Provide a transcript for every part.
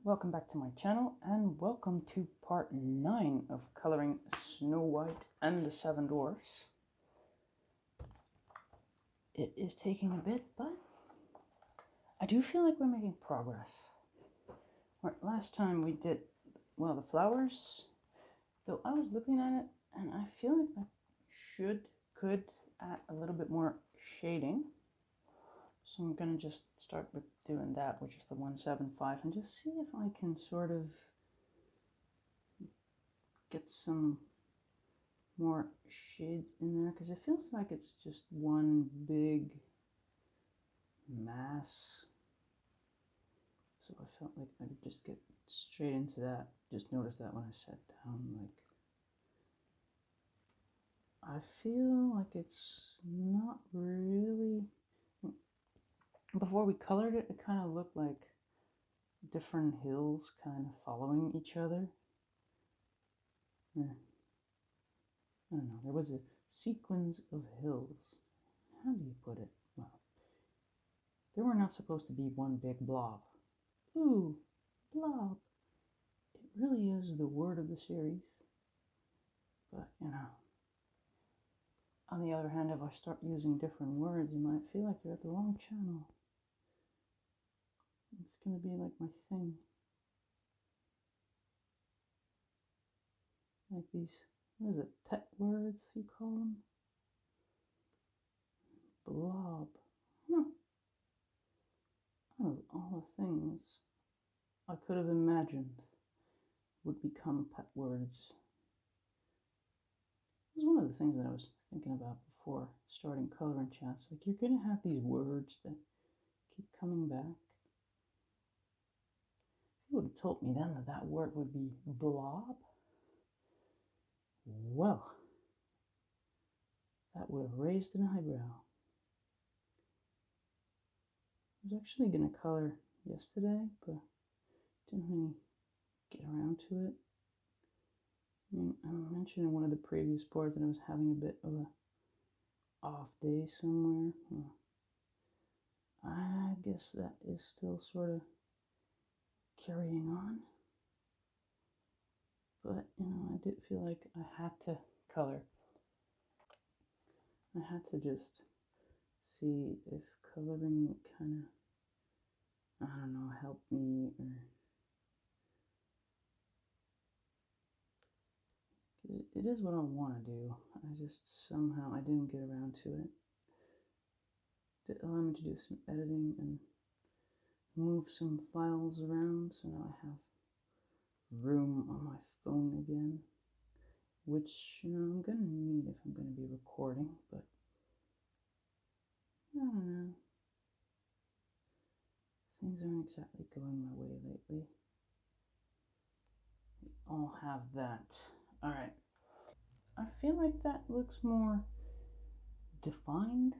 welcome back to my channel and welcome to part 9 of coloring Snow White and the Seven Dwarfs. It is taking a bit, but I do feel like we're making progress. Last time we did, well, the flowers, though I was looking at it and I feel like I could add a little bit more shading. So I'm going to just start with doing that, which is the 175, and just see if I can sort of get some more shades in there, because it feels like it's just one big mass. So I felt like I could just get straight into that. Just noticed that when I sat down, like, I feel like it's not really... Before we colored it, it kind of looked like different hills kind of following each other. I don't know, there was a sequence of hills. How do you put it? Well, they were not supposed to be one big blob. Ooh, blob. It really is the word of the series. But, you know, on the other hand, if I start using different words, you might feel like you're at the wrong channel. It's going to be like my thing. Like these, what is it, pet words you call them? Blob. Out of all the things I could have imagined would become pet words. It was one of the things that I was thinking about before starting coloring chats. Like, you're going to have these words that keep coming back. If you would have told me then that that word would be blob, well, that would have raised an eyebrow. I was actually going to color yesterday, but didn't really get around to it. I mentioned in one of the previous boards that I was having a bit of a off day somewhere. Well, I guess that is still sort of carrying on. But, you know, I did feel like I had to color. I had to just see if coloring would kind of, I don't know, help me, or... It is what I want to do. I just somehow, I didn't get around to it. Did allow me to do some editing and move some files around, so now I have room on my phone again, which, you know, I'm going to need if I'm going to be recording, but I don't know. Things aren't exactly going my way lately. We all have that. Alright. I feel like that looks more defined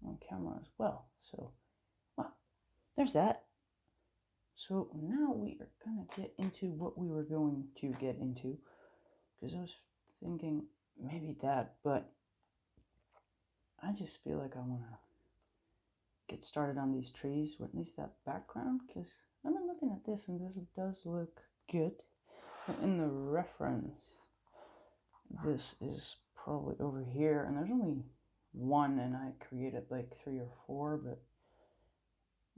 on camera as well. So, well, there's that. So now we are going to get into what we were going to get into, because I was thinking maybe that, but I just feel like I want to get started on these trees, or at least that background, because I've been looking at this and this does look good. In the reference, this is probably over here, and there's only one, and I created like 3 or 4, but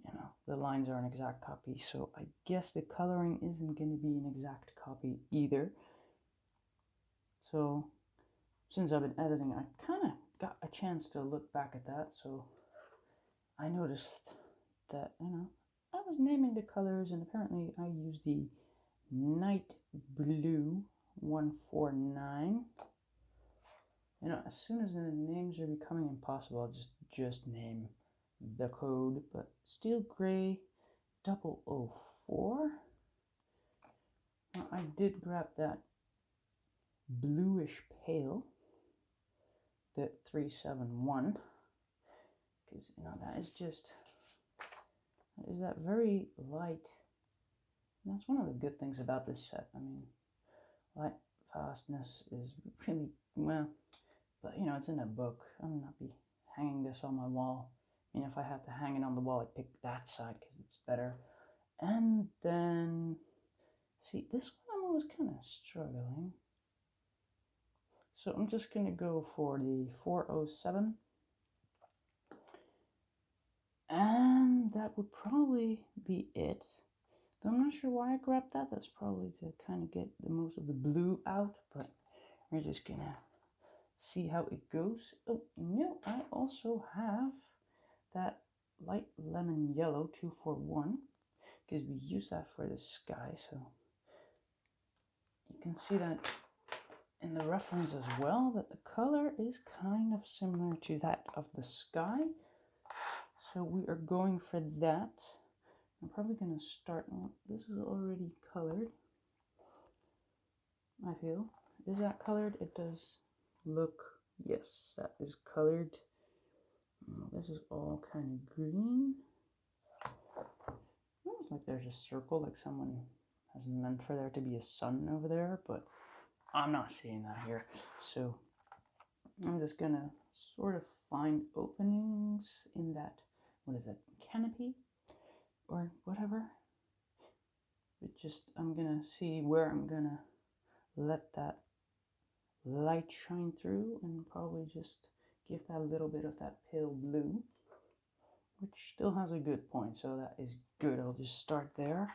you know, the lines are an exact copy, so I guess the coloring isn't going to be an exact copy either. So since I've been editing, I kind of got a chance to look back at that, so I noticed that, you know, I was naming the colors, and apparently I used the Night Blue 149. You know, as soon as the names are becoming impossible, I'll just name the code. But Steel Gray 004. Now, I did grab that bluish pale, the 371, because, you know, that is that very light. And that's one of the good things about this set. I mean, light fastness is really, well, but, you know, it's in a book. I'm not be hanging this on my wall mean, if I had to hang it on the wall, I'd pick that side because it's better. And then, see, this one I'm always kind of struggling. So I'm just going to go for the 407. And that would probably be it. Though I'm not sure why I grabbed that. That's probably to kind of get the most of the blue out. But we're just going to see how it goes. Oh, no, I also have that light lemon yellow 241. Because we use that for the sky. So you can see that in the reference as well, that the color is kind of similar to that of the sky. So we are going for that. I'm probably going to start on, this is already colored, I feel. Is that colored? It does look, yes, that is colored. This is all kind of green. Almost like there's a circle, like someone has meant for there to be a sun over there, but I'm not seeing that here. So I'm just going to sort of find openings in that, what is that, canopy or whatever. But just, I'm going to see where I'm going to let that light shine through and probably just give that a little bit of that pale blue, which still has a good point. So that is good. I'll just start there.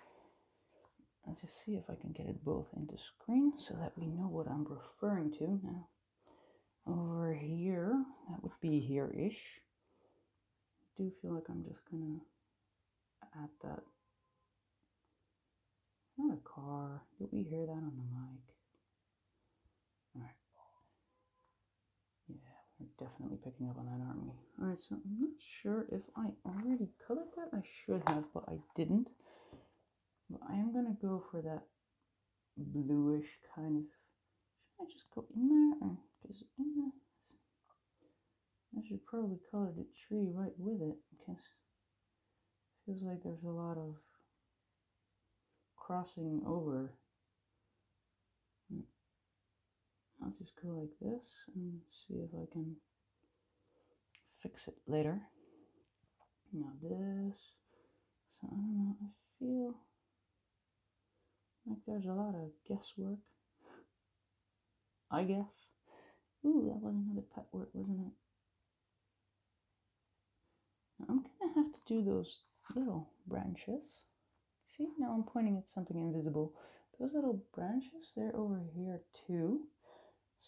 Let's just see if I can get it both into screen so that we know what I'm referring to now. Over here, that would be here-ish. I do feel like I'm just gonna add that. Not a car. Did we hear that on the mic? Alright. Yeah, we're definitely picking up on that, aren't we? Alright, so I'm not sure if I already colored that. I should have, but I didn't. But I am gonna go for that bluish kind of. Should I just go in there? Because I should probably color the tree right with it, because it feels like there's a lot of crossing over. I'll just go like this and see if I can fix it later. Now this, so I don't know, I feel like there's a lot of guesswork, I guess. Ooh, that was another pet word, wasn't it? Now I'm gonna have to do those little branches. See, now I'm pointing at something invisible. Those little branches, they're over here too.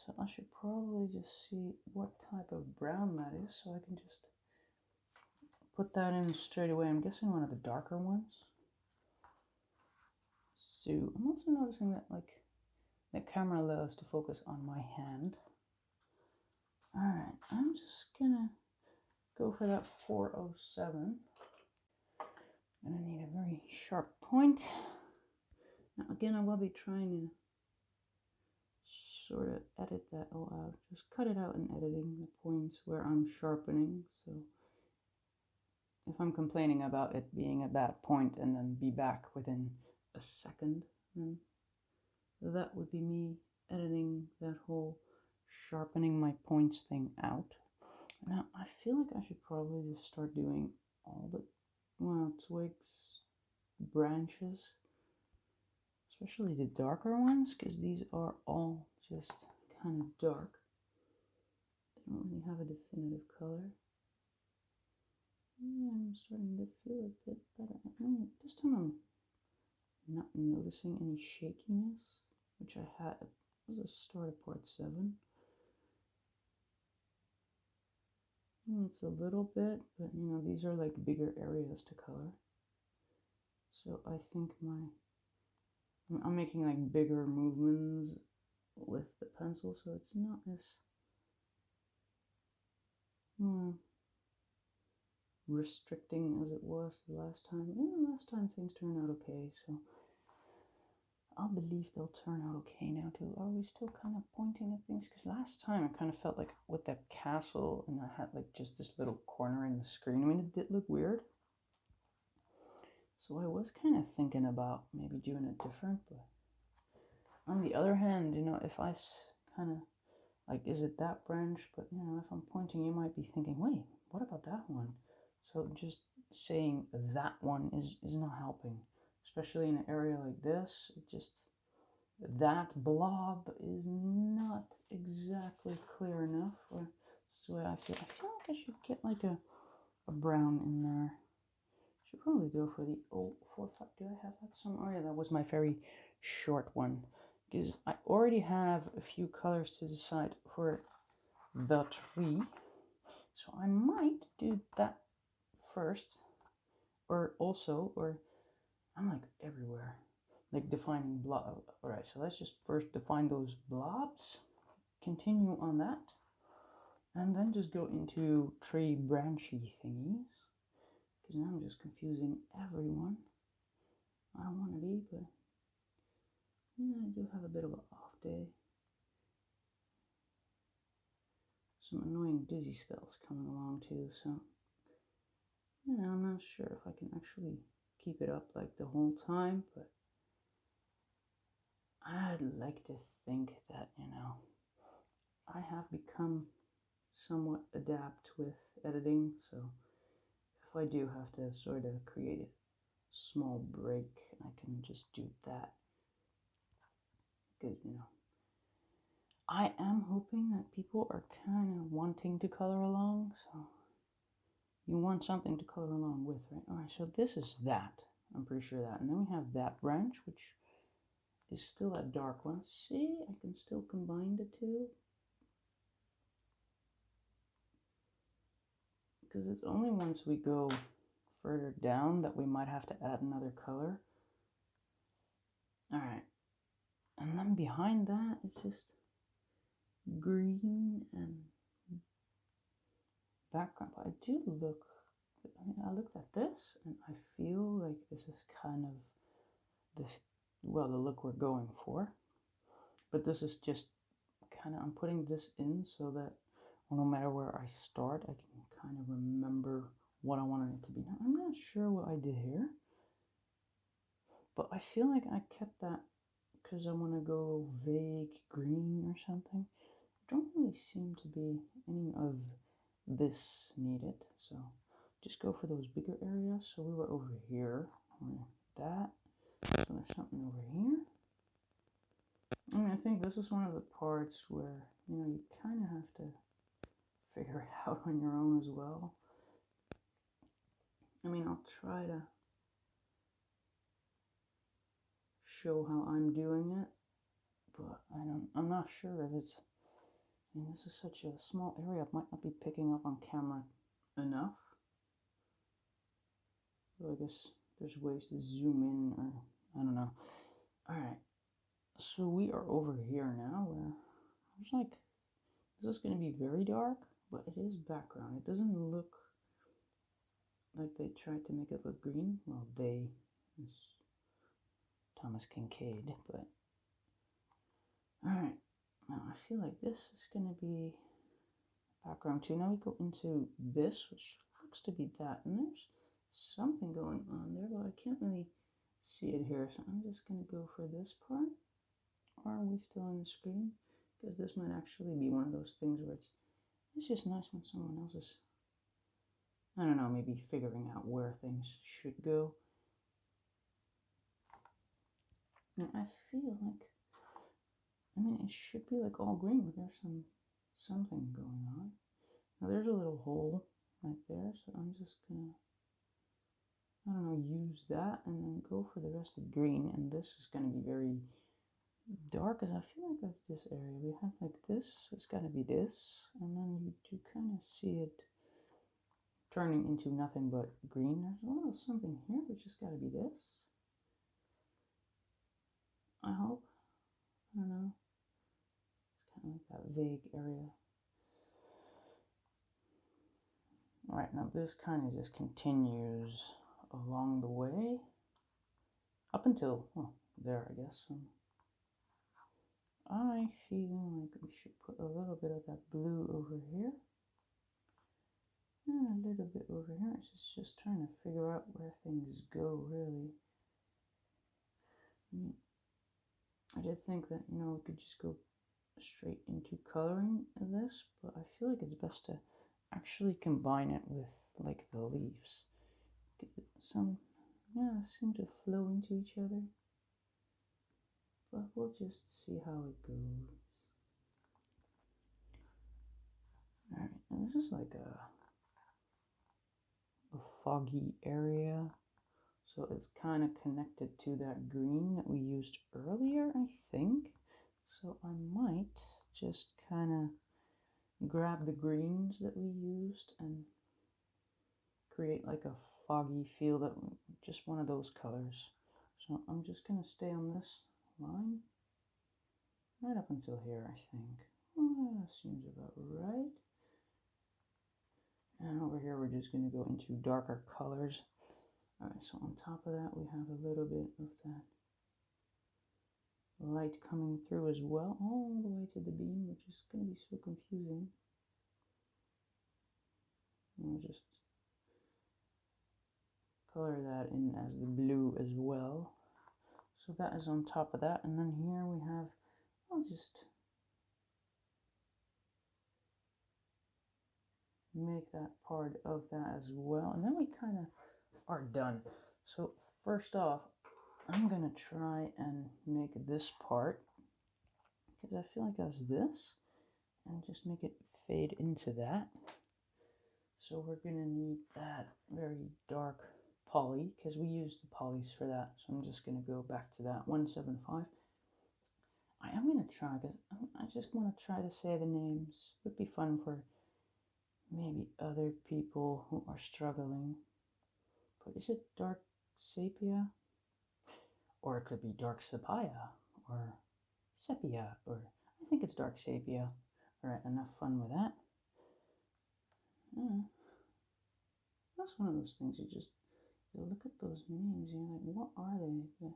So I should probably just see what type of brown that is, so I can just put that in straight away. I'm guessing one of the darker ones. So I'm also noticing that like the camera loves to focus on my hand. Alright, I'm just gonna go for that 407. I'm gonna need a very sharp point. Now again, I will be trying to sort of edit that all out. Just cut it out in editing, the points where I'm sharpening. So if I'm complaining about it being a bad point and then be back within a second, then that would be me editing that whole sharpening my points thing out. Now I feel like I should probably just start doing all the, well, twigs, branches, especially the darker ones, because these are all just kind of dark. They don't really have a definitive color. I'm starting to feel a bit better. This time I'm not noticing any shakiness, which I had. It was a start of part 7. It's a little bit, but you know, these are like bigger areas to color. So I think I'm making like bigger movements with the pencil, so it's not as restricting as it was the last time. Yeah, last time things turned out okay, so I'll believe they'll turn out okay now too. Are we still kind of pointing at things? Because last time I kind of felt like with that castle and I had like just this little corner in the screen. I mean, it did look weird. So I was kind of thinking about maybe doing it different, but on the other hand, you know, if I kind of like, is it that branch? But you know, if I'm pointing, you might be thinking, wait, what about that one? So just saying that one is not helping, especially in an area like this. It just, that blob is not exactly clear enough. Or that's the way I feel. I feel like I should get like a brown in there. Should probably go for the 045. Do I have that somewhere? Oh yeah, that was my very short one. Because I already have a few colors to decide for the tree. So I might do that first. Or I'm like everywhere. Like defining blob. Alright, so let's just first define those blobs. Continue on that. And then just go into tree branchy thingies. Because now I'm just confusing everyone. I don't want to be, but yeah, I do have a bit of an off day. Some annoying dizzy spells coming along too, so yeah, I'm not sure if I can actually keep it up like the whole time, but I'd like to think that, I have become somewhat adept with editing, so if I do have to sort of create a small break, I can just do that. Because, I am hoping that people are kind of wanting to color along, so you want something to color along with, right? Alright, so this is that. I'm pretty sure that. And then we have that branch, which is still a dark one. See, I can still combine the two. Because it's only once we go further down that we might have to add another color. Alright. And then behind that, it's just green and background. But I looked at this and I feel like this is kind of the look we're going for. But this is just kind of, I'm putting this in so that no matter where I start, I can kind of remember what I wanted it to be. Now, I'm not sure what I did here, but I feel like I kept that because I want to go vague green or something. Don't really seem to be any of this needed, so just go for those bigger areas. So we were over here, that, so there's something over here. I mean, I think this is one of the parts where, you kind of have to figure it out on your own as well. I mean, I'll try to show how I'm doing it, but I'm not sure if it's, this is such a small area, I might not be picking up on camera enough. So I guess there's ways to zoom in, or I don't know. Alright, so we are over here now where there's like, this is going to be very dark, but it is background. It doesn't look like they tried to make it look green. Well, it's Thomas Kinkade, but alright, now I feel like this is going to be background too. Now we go into this, which looks to be that, and there's something going on there, but I can't really see it here, so I'm just going to go for this part. Are we still on the screen? Because this might actually be one of those things where it's just nice when someone else is, I don't know, maybe figuring out where things should go. And I feel like, it should be like all green, but there's something going on. Now there's a little hole right there, so I'm just gonna, I don't know, use that and then go for the rest of green. And this is gonna be very dark, because I feel like that's this area. We have like this, it's gotta be this, and then you do kind of see it turning into nothing but green. There's a little something here, which has gotta be this. I hope. I don't know. It's kind of like that vague area. Alright, now this kind of just continues along the way. Up until, well, there, I guess. I feel like we should put a little bit of that blue over here. And a little bit over here. It's just trying to figure out where things go, really. I did think that, we could just go straight into coloring this, but I feel like it's best to actually combine it with like the leaves. Some, yeah, seem to flow into each other. But we'll just see how it goes. Alright, and this is like a foggy area. So it's kind of connected to that green that we used earlier, I think. So I might just kind of grab the greens that we used and create like a foggy feel, that just one of those colors. So I'm just going to stay on this line right up until here, I think. Oh, that seems about right. And over here we're just going to go into darker colors. Alright, so on top of that we have a little bit of that light coming through as well, all the way to the beam, which is going to be so confusing. We'll just color that in as the blue as well. So that is on top of that, and then here we have, I'll just make that part of that as well, and then we kind of are done. So first off, I'm gonna try and make this part, because I feel like that's this, and just make it fade into that. So we're gonna need that very dark poly, because we used the polys for that. So I'm just gonna go back to that 175. I am gonna try, because I just want to try to say the names. Would be fun for maybe other people who are struggling. But is it dark sepia? Or it could be dark sepia, or sepia, or I think it's dark sepia. Alright, enough fun with that. That's one of those things you look at those names and you're like, what are they? But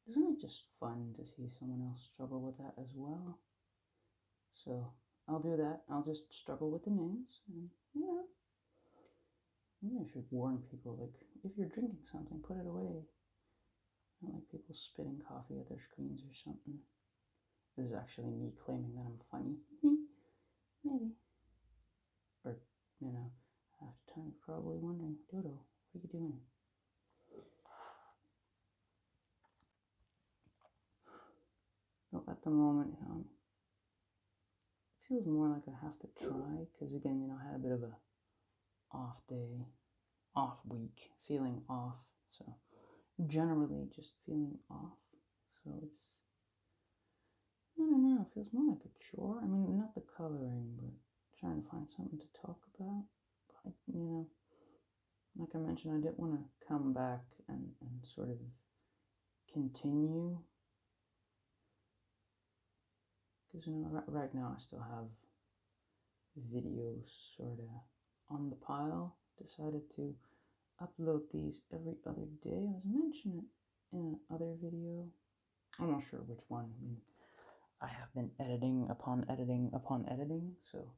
isn't it just fun to see someone else struggle with that as well? So I'll do that. I'll just struggle with the names. And, maybe I should warn people, like, if you're drinking something, put it away. I don't like people spitting coffee at their screens or something. This is actually me claiming that I'm funny. Maybe. Or, half the time you're probably wondering, Dodo, what are you doing? So at the moment, it feels more like I have to try, because again, I had a bit of a off day, off week, feeling off. So generally just feeling off. So it's, I don't know, it feels more like a chore. I mean, not the coloring, but trying to find something to talk about. But, like I mentioned, I did want to come back and sort of continue. Because, right now I still have videos sort of on the pile. Decided to upload these every other day. I was mentioning it in another video. I'm not sure which one. I mean, I have been editing upon editing upon editing, so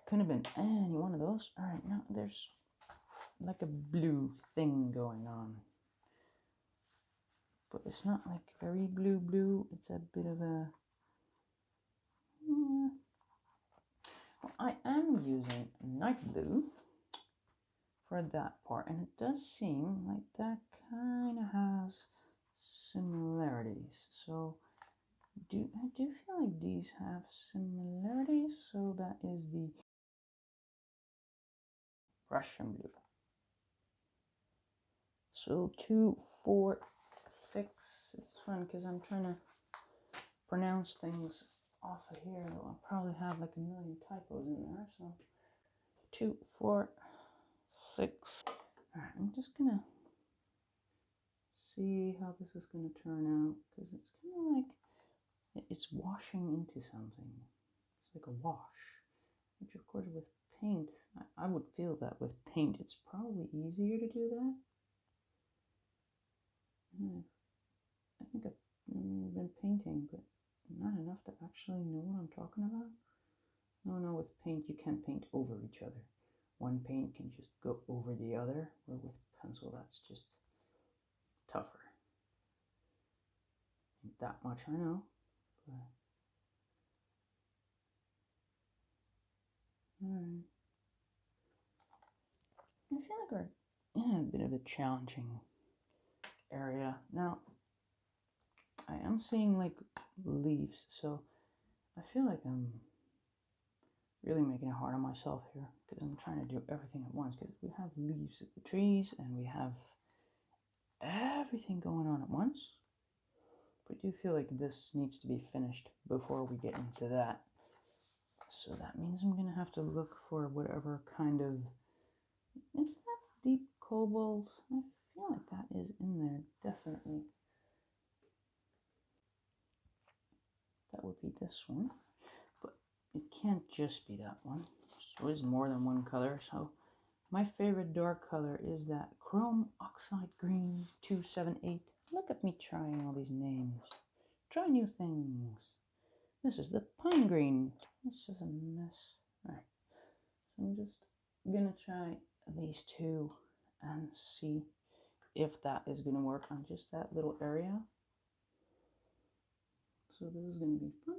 couldn't have been any one of those. Alright, now there's like a blue thing going on. But it's not like very blue. It's a bit of a... Well, I am using night blue for that part, and it does seem like that kind of has similarities. So I do feel like these have similarities. So that is the Prussian Blue. So 2, 4, 6. It's fun because I'm trying to pronounce things off of here. I'll probably have like a million typos in there. So 2, 4, 6. Alright, I'm just gonna see how this is gonna turn out, because it's kind of like it's washing into something. It's like a wash, which of course with paint, I would feel that with paint it's probably easier to do that. I think I've been painting, but not enough to actually know what I'm talking about. No, with paint you can't paint over each other. One paint can just go over the other, where with pencil that's just tougher. That much I know. But... Alright. feel like we're in a bit of a challenging area. Now, I am seeing like leaves, so I feel like I'm really making it hard on myself here because I'm trying to do everything at once because we have leaves of the trees and we have everything going on at once. But I do feel like this needs to be finished before we get into that. So that means I'm going to have to look for whatever kind of... It's that deep cobalt. I feel like that is in there, definitely. That would be this one. But it can't just be that one. There's always more than one color. So my favorite dark color is that Chrome Oxide Green 278. Look at me trying all these names. Try new things. This is the Pine Green. It's just a mess. Alright. So I'm just gonna try these two and see if that is gonna work on just that little area. So this is gonna be fun.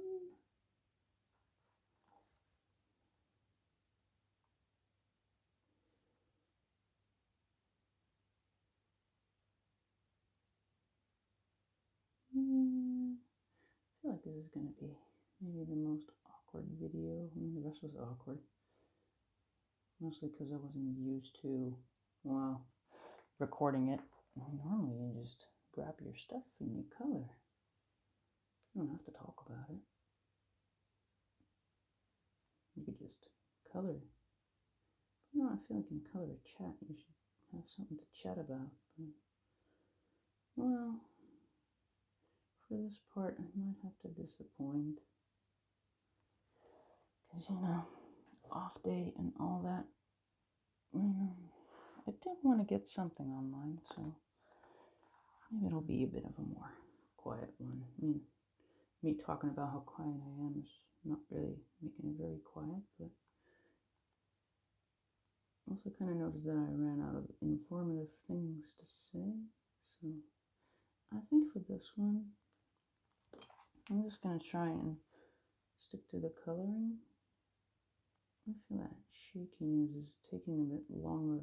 I feel like this is going to be maybe the most awkward video. I mean, the rest was awkward. Mostly because I wasn't used to, well, recording it. Normally you just grab your stuff and you color. You don't have to talk about it. You could just color. You know, I feel like in color a chat, you should have something to chat about. But, well, for this part, I might have to disappoint. Because, you know, off day and all that. I did want to get something online, so maybe it'll be a bit of a more quiet one. I mean, me talking about how quiet I am is not really making it very quiet, but also kind of noticed that I ran out of informative things to say, so I think for this one, I'm just going to try and stick to the coloring. I feel that shakiness is taking a bit longer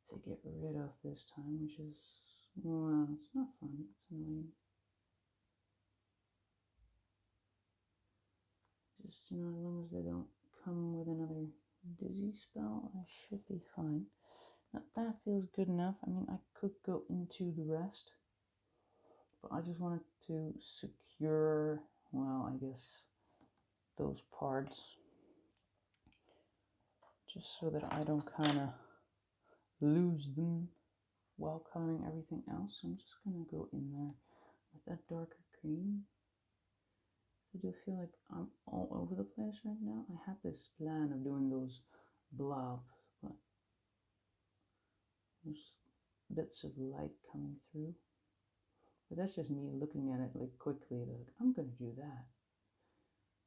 to get rid of this time, which is, well, it's not fun, it's annoying. Just, you know, as long as they don't come with another dizzy spell, I should be fine. Now, that feels good enough. I mean, I could go into the rest, but I just wanted to secure, well, I guess, those parts, just so that I don't kind of lose them while coloring everything else. So I'm just going to go in there with that darker green. I do feel like I'm all over the place right now. I had this plan of doing those blobs, but there's bits of light coming through. But that's just me looking at it like quickly, like, I'm going to do that.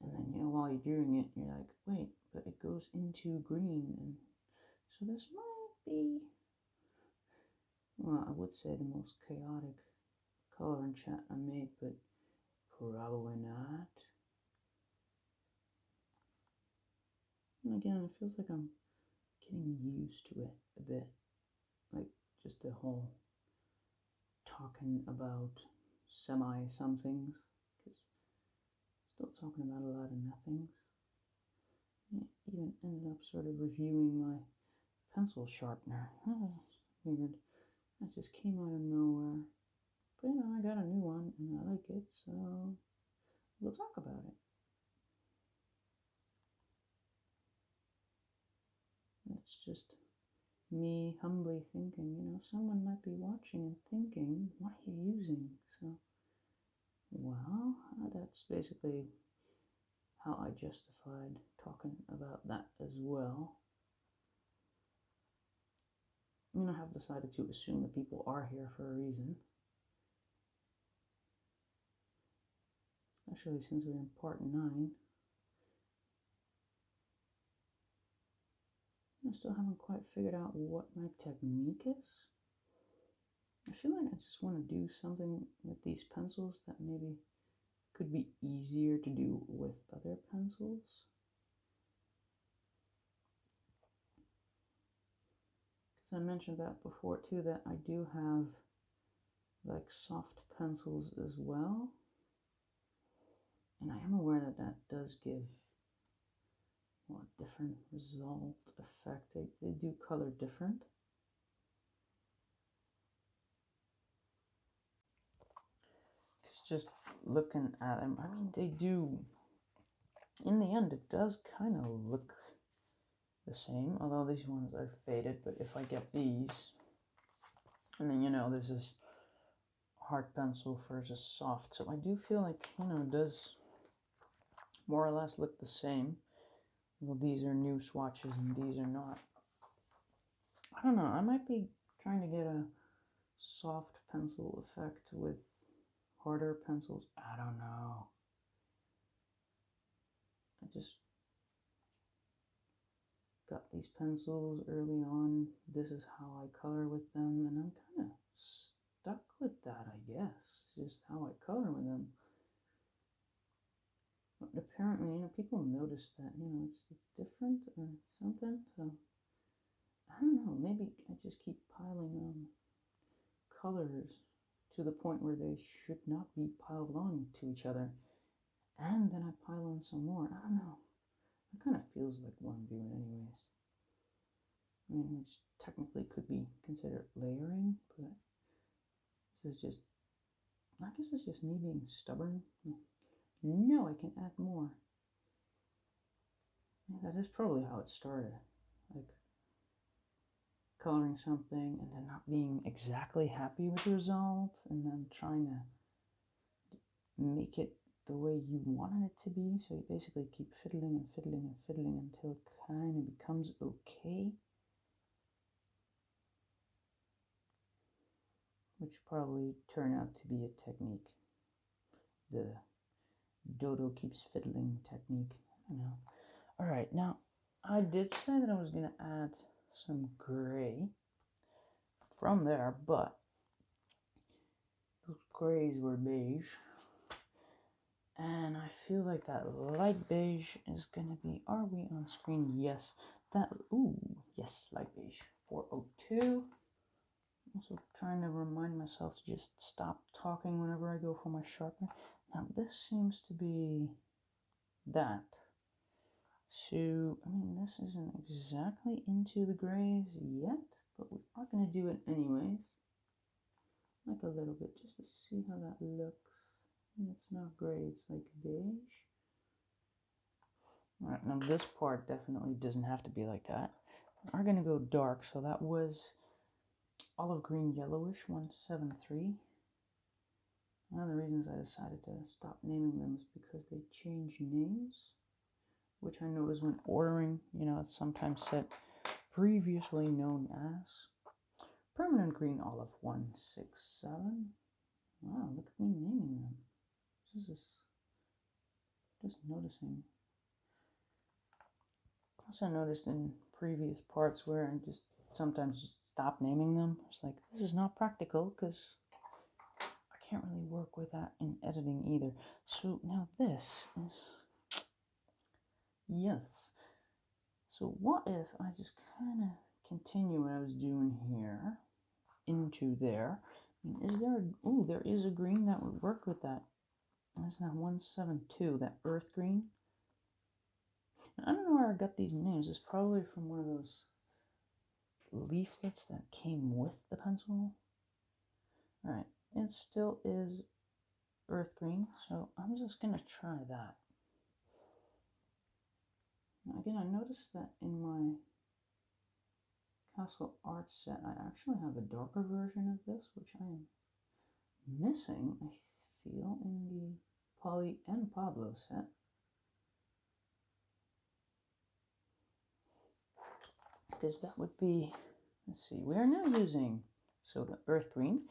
And then, you know, while you're doing it, you're like, wait, but it goes into green. And so this might be, well, I would say the most chaotic color and chat I made, but probably not. And again, it feels like I'm getting used to it a bit. Like just the whole talking about some things, because still talking about a lot of nothings. I even ended up sort of reviewing my pencil sharpener. Weird. That just came out of nowhere. But you know, I got a new one and I like it, so we'll talk about it. It's just me humbly thinking, you know, someone might be watching and thinking, what are you using? So, well, that's basically how I justified talking about that as well. I mean, I have decided to assume that people are here for a reason. Especially since we're in part 9. I still haven't quite figured out what my technique is. I feel like I just want to do something with these pencils that maybe could be easier to do with other pencils. I mentioned that before too, that I do have like soft pencils as well. And I am aware that that does give a different result effect. They do color different. It's just looking at them. I mean, they do. In the end, it does kind of look the same, although these ones are faded. But if I get these, and then this is hard pencil versus soft, so I do feel like it does more or less look the same. Well, these are new swatches and these are not. I don't know. I might be trying to get a soft pencil effect with harder pencils. I don't know. I just got these pencils early on. This is how I color with them, and I'm kind of stuck with that, I guess. Just how I color with them. But apparently, people notice that, it's different or something. So I don't know. Maybe I just keep piling colors to the point where they should not be piled on to each other, and then I pile on some more. I don't know. It kind of feels like what I'm doing anyways. I mean, which technically could be considered layering, but this is just, I guess it's just me being stubborn. No, I can add more. Yeah, that is probably how it started. Like coloring something and then not being exactly happy with the result, and then trying to make it the way you wanted it to be. So you basically keep fiddling and fiddling and fiddling until it kind of becomes okay. Which probably turn out to be a technique. The dodo keeps fiddling technique. I don't know. Alright, now I did say that I was going to add some gray from there, but those grays were beige. And I feel like that light beige is going to be, are we on screen? Yes. Yes, light beige. 402. Also trying to remind myself to just stop talking whenever I go for my sharpener. Now this seems to be that. So, I mean, this isn't exactly into the grays yet, but we are going to do it anyways. Like a little bit, just to see how that looks. And it's not gray, it's like beige. Alright, now this part definitely doesn't have to be like that. We are going to go dark, so that was olive green yellowish 173. One of the reasons I decided to stop naming them is because they change names, which I noticed when ordering, it's sometimes said previously known as permanent green olive 167. Wow, look at me naming them. This is just noticing. Also noticed in previous parts where I just sometimes just stop naming them. It's like, this is not practical because I can't really work with that in editing either. So now this is, yes. So what if I just kind of continue what I was doing here into there? Is there, there is a green that would work with that. That's that 172, that earth green. I don't know where I got these names. It's probably from one of those leaflets that came with the pencil. Alright, it still is earth green, so I'm just going to try that. Now again, I noticed that in my Castle Art set, I actually have a darker version of this, which I am missing, I feel, in the Polly and Pablo set. Because that would be, let's see, we are now using soda earth green,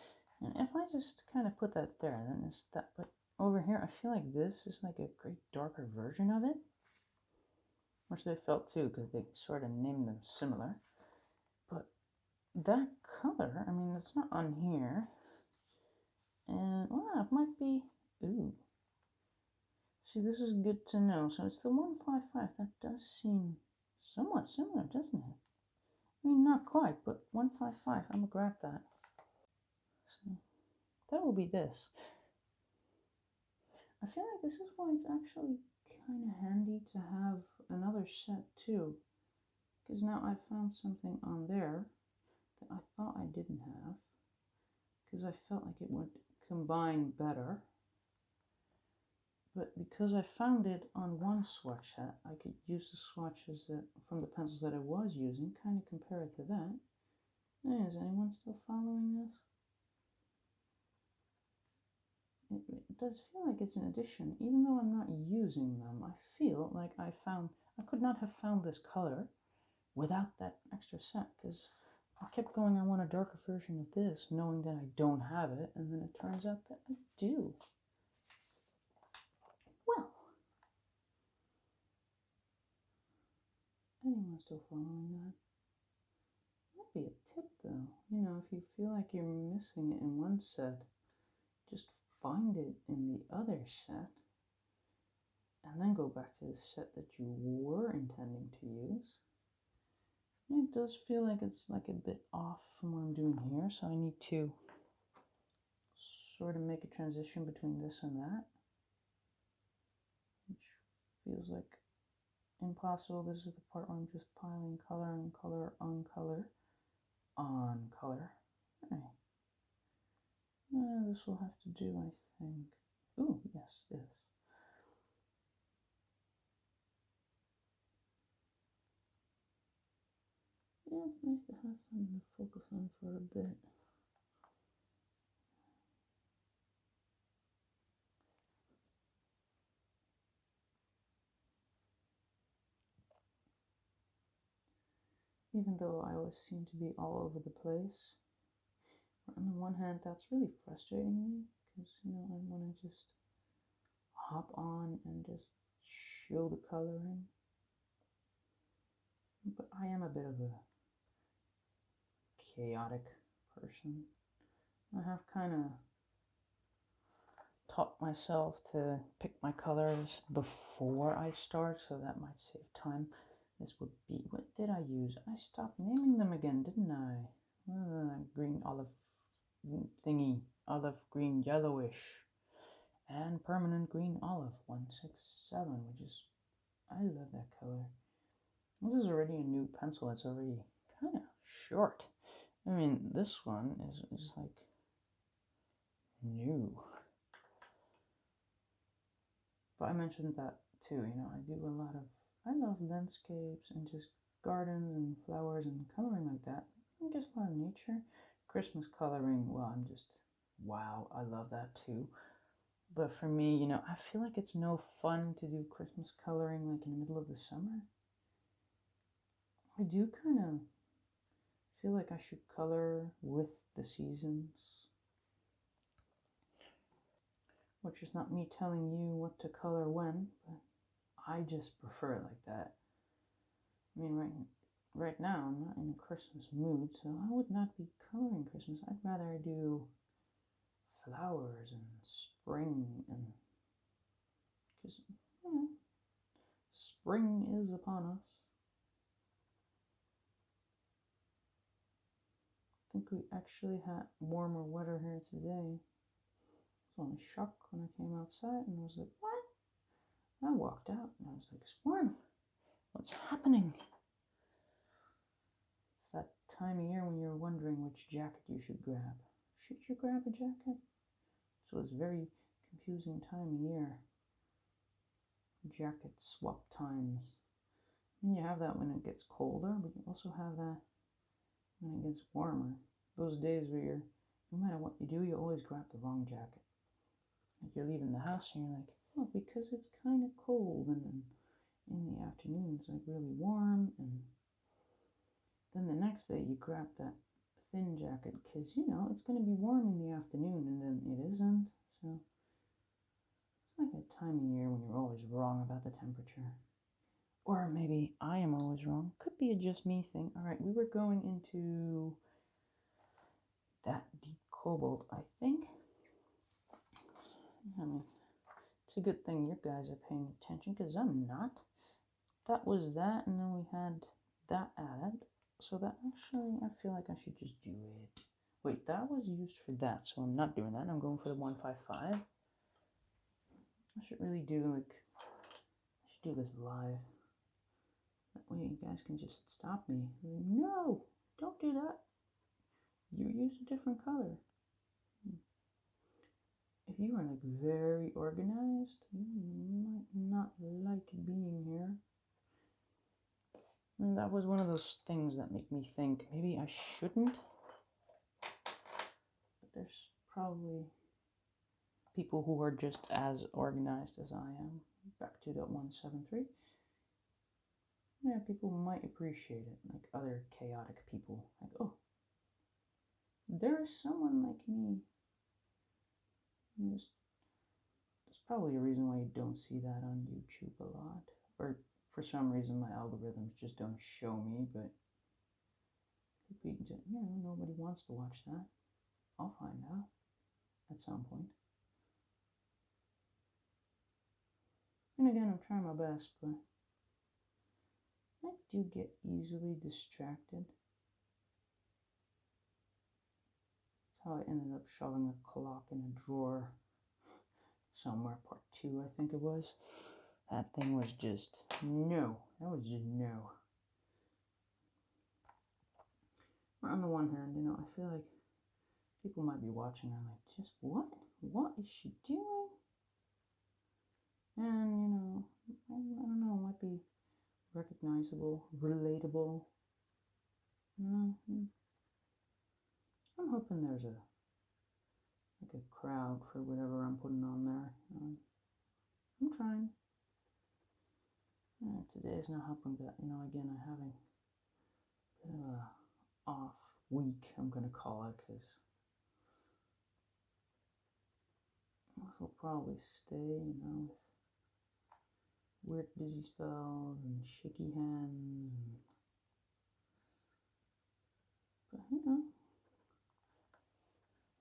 and if I just kind of put that there, then it's that, but over here I feel like this is like a great darker version of it, which they felt too, because they sort of named them similar. But that color, I mean, it's not on here, and well, it might be, see, this is good to know. So it's the 155. That does seem somewhat similar, doesn't it? I mean, not quite, but 155. I'm gonna grab that. So that will be this. I feel like this is why it's actually kind of handy to have another set too, because now I found something on there that I thought I didn't have, because I felt like it would combine better. But because I found it on one swatch set, I could use the swatches that from the pencils that I was using, kind of compare it to that. Hey, is anyone still following this? It does feel like it's an addition, even though I'm not using them. I feel like I could not have found this color without that extra set, because I kept going, I want a darker version of this, knowing that I don't have it, and then it turns out that I do. Well, anyone still following that? Might be a tip though. You know, if you feel like you're missing it in one set, just find it in the other set, and then go back to the set that you were intending to use. It does feel like it's like a bit off from what I'm doing here, so I need to sort of make a transition between this and that, which feels like impossible. This is the part where I'm just piling color on color on color on color. Right. This will have to do, I think. Ooh, yes, this. Yeah, it's nice to have something to focus on for a bit. Even though I always seem to be all over the place. On the one hand, that's really frustrating me, because, you know, I want to just hop on and just show the coloring. But I am a bit of a chaotic person. I have kind of taught myself to pick my colors before I start, so that might save time. This would be, what did I use? I stopped naming them again, didn't I? Green, olive thingy, olive green, yellowish, and permanent green olive 167, which is, I love that color. This is already a new pencil. It's already kind of short. I mean, this one is like new. But I mentioned that too, you know, I love landscapes and just gardens and flowers and coloring like that. I guess a lot of nature. Christmas coloring, well, wow, I love that too. But for me, you know, I feel like it's no fun to do Christmas coloring like in the middle of the summer. I do kind of feel like I should color with the seasons. Which is not me telling you what to color when, but I just prefer it like that. I mean, right now I'm not in a Christmas mood, so I would not be coloring Christmas. I'd rather do flowers and spring, and because, you know, spring is upon us. I think we actually had warmer weather here today. I was on a shock when I came outside and I was like, what? I walked out and I was like, it's warm. What's happening? It's that time of year when you're wondering which jacket you should grab. Should you grab a jacket? So it's a very confusing time of year. Jacket swap times. And you have that when it gets colder, but you also have that when it gets warmer. Those days where you're, no matter what you do, you always grab the wrong jacket. Like you're leaving the house and you're like, oh, because it's kind of cold, and then in the afternoon it's like really warm, and then the next day you grab that thin jacket because, you know, it's going to be warm in the afternoon, and then it isn't. So it's like a time of year when you're always wrong about the temperature. Or maybe I am always wrong. Could be a just me thing. All right, we were going into that deep cobalt, I think. I mean, it's a good thing you guys are paying attention, because I'm not. That was that, and then we had that added. So that actually, I feel like I should just do it. Wait, that was used for that, so I'm not doing that. I'm going for the 155. I should really do like, I should do this live. That way you guys can just stop me. No, don't do that. You use a different color. If you are like very organized, you might not like being here. And that was one of those things that make me think maybe I shouldn't. But there's probably people who are just as organized as I am. Back to the 173. Yeah, people might appreciate it, like other chaotic people. Like, oh, there is someone like me. There's probably a reason why you don't see that on YouTube a lot. Or for some reason my algorithms just don't show me, but nobody wants to watch that. I'll find out at some point. And again, I'm trying my best, but I do get easily distracted. That's how I ended up shoving a clock in a drawer somewhere, part 2 I think it was. That thing was just no. That was just no. But on the one hand, I feel like people might be watching and like, just what? What is she doing? And, I don't know, it might be recognizable, relatable. I'm hoping there's a crowd for whatever I'm putting on there. I'm trying. Today is not helping, but again, I'm having a bit of a off week, I'm gonna call it, because this will probably stay, with weird dizzy spells and shaky hands. But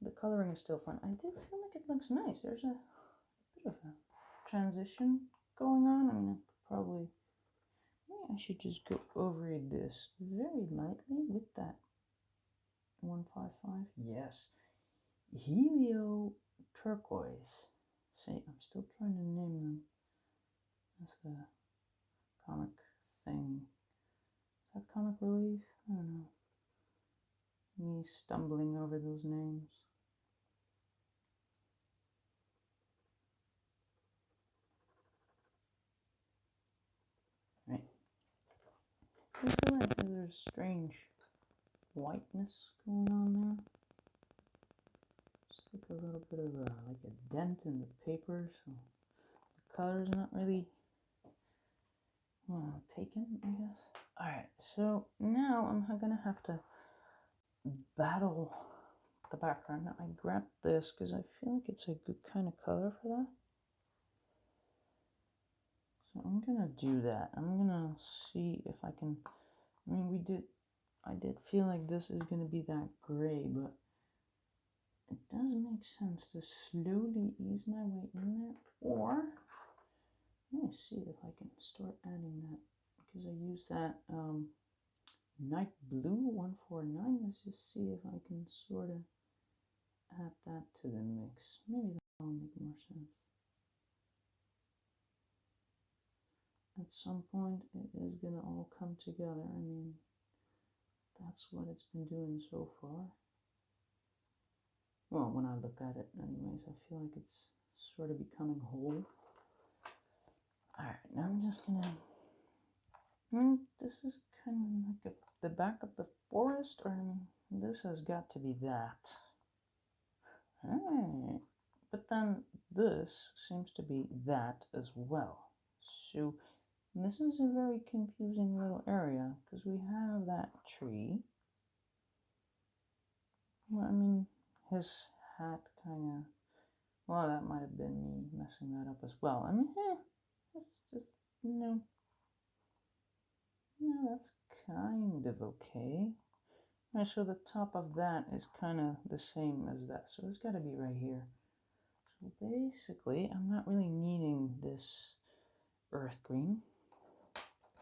the coloring is still fun. I do feel like it looks nice. There's a bit of a transition going on. I mean, maybe I should just go over this very lightly with that 155. Yes. Helio turquoise. See, I'm still trying to name them. That's the comic thing. Is that comic relief? I don't know. Me stumbling over those names. Right. I feel like there's strange whiteness going on there. Just like a little bit of a dent in the paper, so the color's not really taken, I guess. Alright, so now I'm gonna have to battle the background. Now I grabbed this because I feel like it's a good kind of color for that. So I'm gonna do that. I'm gonna see if I can, I did feel like this is gonna be that gray, but it does make sense to slowly ease my way in there, or let me see if I can start adding that, because I use that Night Blue 149. Let's just see if I can sort of add that to the mix. Maybe that'll make more sense. At some point it is gonna all come together. I mean, that's what it's been doing so far. Well, when I look at it anyways, I feel like it's sort of becoming whole. Alright, now I'm just gonna, this is kind of like the back of the forest, or this has got to be that. Alright, but then this seems to be that as well. So this is a very confusing little area, because we have that tree. Well, his hat kind of, well, that might have been me messing that up as well. It's just, no, that's kind of okay. Alright, so the top of that is kind of the same as that, so it's got to be right here. So basically, I'm not really needing this earth green.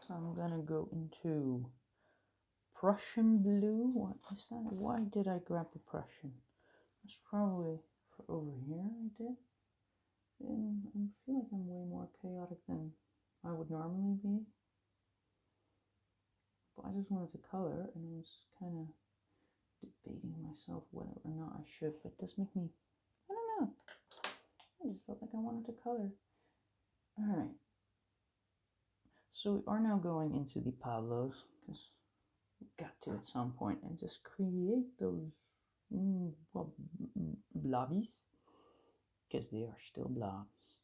I'm gonna go into Prussian Blue. What is that? Why did I grab the Prussian? That's probably for over here I did. And I feel like I'm way more chaotic than I would normally be. But I just wanted to color, and I was kind of debating myself whether or not I should, but it does make me, I don't know. I just felt like I wanted to color. Alright. So we are now going into the Pablos, because we got to at some point, and just create those blobbies, because they are still blobs.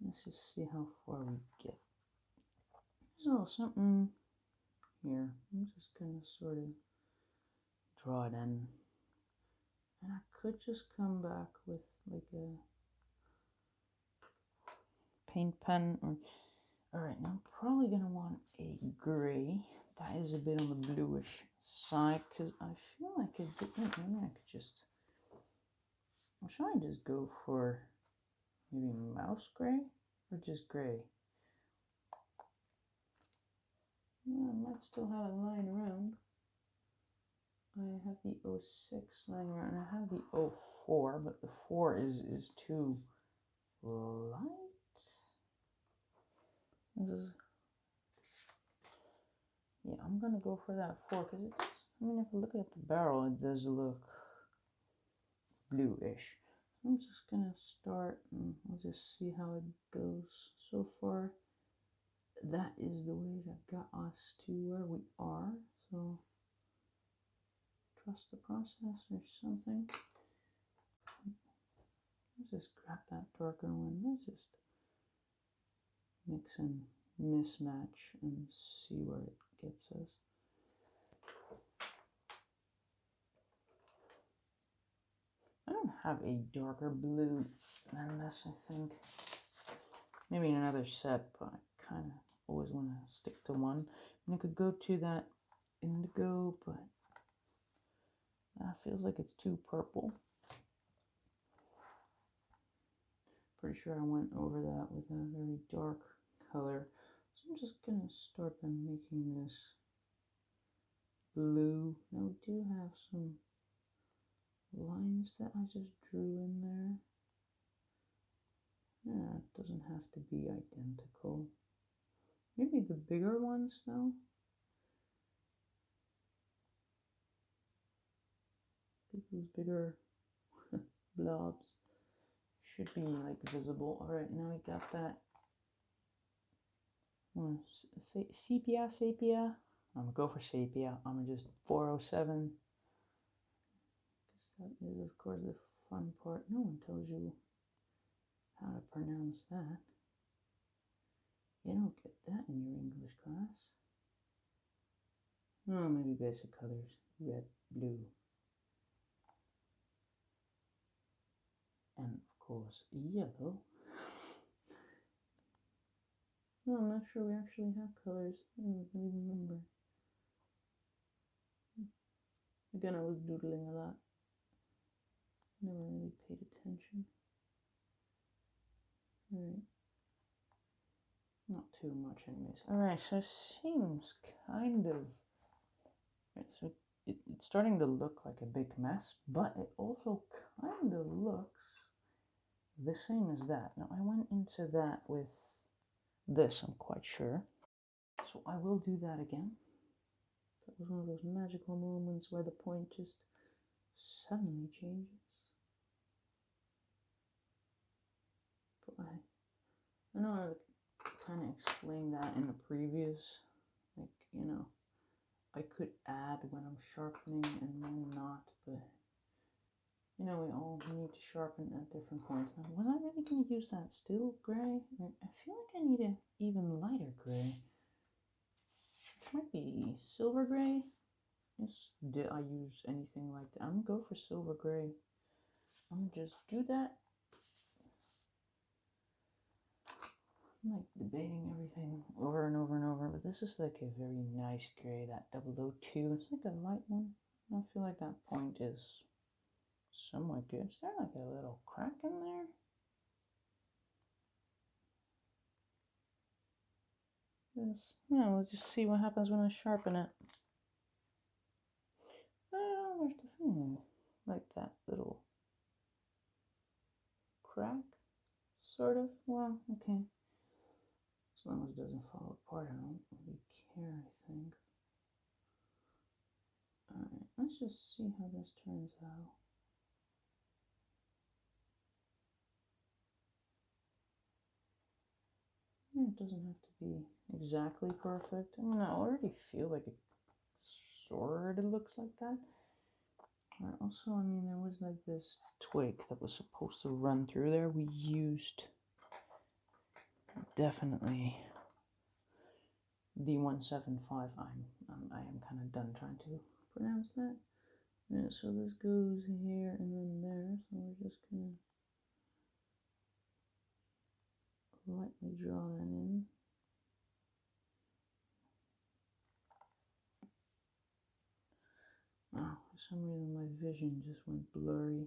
Let's just see how far we get. There's a little something here. I'm just gonna sort of draw it in. And I could just come back with like a paint pen or... Alright, now I'm probably gonna want a gray. That is a bit on the bluish side, because I feel like maybe I could just... Or should I just go for maybe mouse gray? Or just gray? Well, I might still have it lying around. I have the 06 lying around, and I have the 04, but the 4 is too light. Yeah, I'm gonna go for that 4, because it does, I mean, if you look at the barrel, it does look bluish. I'm just gonna start, and we'll just see how it goes. So far, that is the way that got us to where we are, so trust the process or something. Let's just grab that darker one. Let's just mix and mismatch and see where it gets us. I don't have a darker blue than this, I think. Maybe in another set, but I kind of always want to stick to one. And I could go to that indigo, but that feels like it's too purple. Pretty sure I went over that with a very dark color. So I'm just going to start by making this blue. Now we do have some lines that I just drew in there. Yeah, it doesn't have to be identical. Maybe the bigger ones though. Because these bigger blobs should be like visible. Alright, now we got that. Sepia. I'm gonna go for Sepia. I'm gonna just 407. Because that is, of course, the fun part. No one tells you how to pronounce that. You don't get that in your English class. Oh, maybe basic colors. Red, blue. And of course, yellow. No, I'm not sure we actually have colors. I don't really remember. Again, I was doodling a lot. Never really paid attention. Alright. Not too much anyways. Alright, so it seems kind of... Right, so it's starting to look like a big mess, but it also kind of looks the same as that. Now, I went into that with this, I'm quite sure. So I will do that again. That was one of those magical moments where the point just suddenly changes. But I know I kind of explained that in the previous, like, you know, I could add when I'm sharpening and when not, but you know, we all need to sharpen at different points. Now, was I really going to use that steel gray? I feel like I need an even lighter gray. Which might be silver gray. Yes, did I use anything like that? I'm going to go for silver gray. I'm going to just do that. I'm like debating everything over and over and over, but this is like a very nice gray, that 002. It's like a light one. I feel like that point is somewhat good. Is there like a little crack in there? This, yeah, we'll just see what happens when I sharpen it. like that little crack, sort of. Well, okay. As long as it doesn't fall apart, I don't really care, I think. Alright, let's just see how this turns out. It doesn't have to be exactly perfect. I mean, I already feel like it sort of looks like that. Also, I mean, there was like this twig that was supposed to run through there. We used definitely the 175. I am kind of done trying to pronounce that. Yeah, so this goes here and then there. So we're just gonna lightly draw that in. Oh, for some reason my vision just went blurry.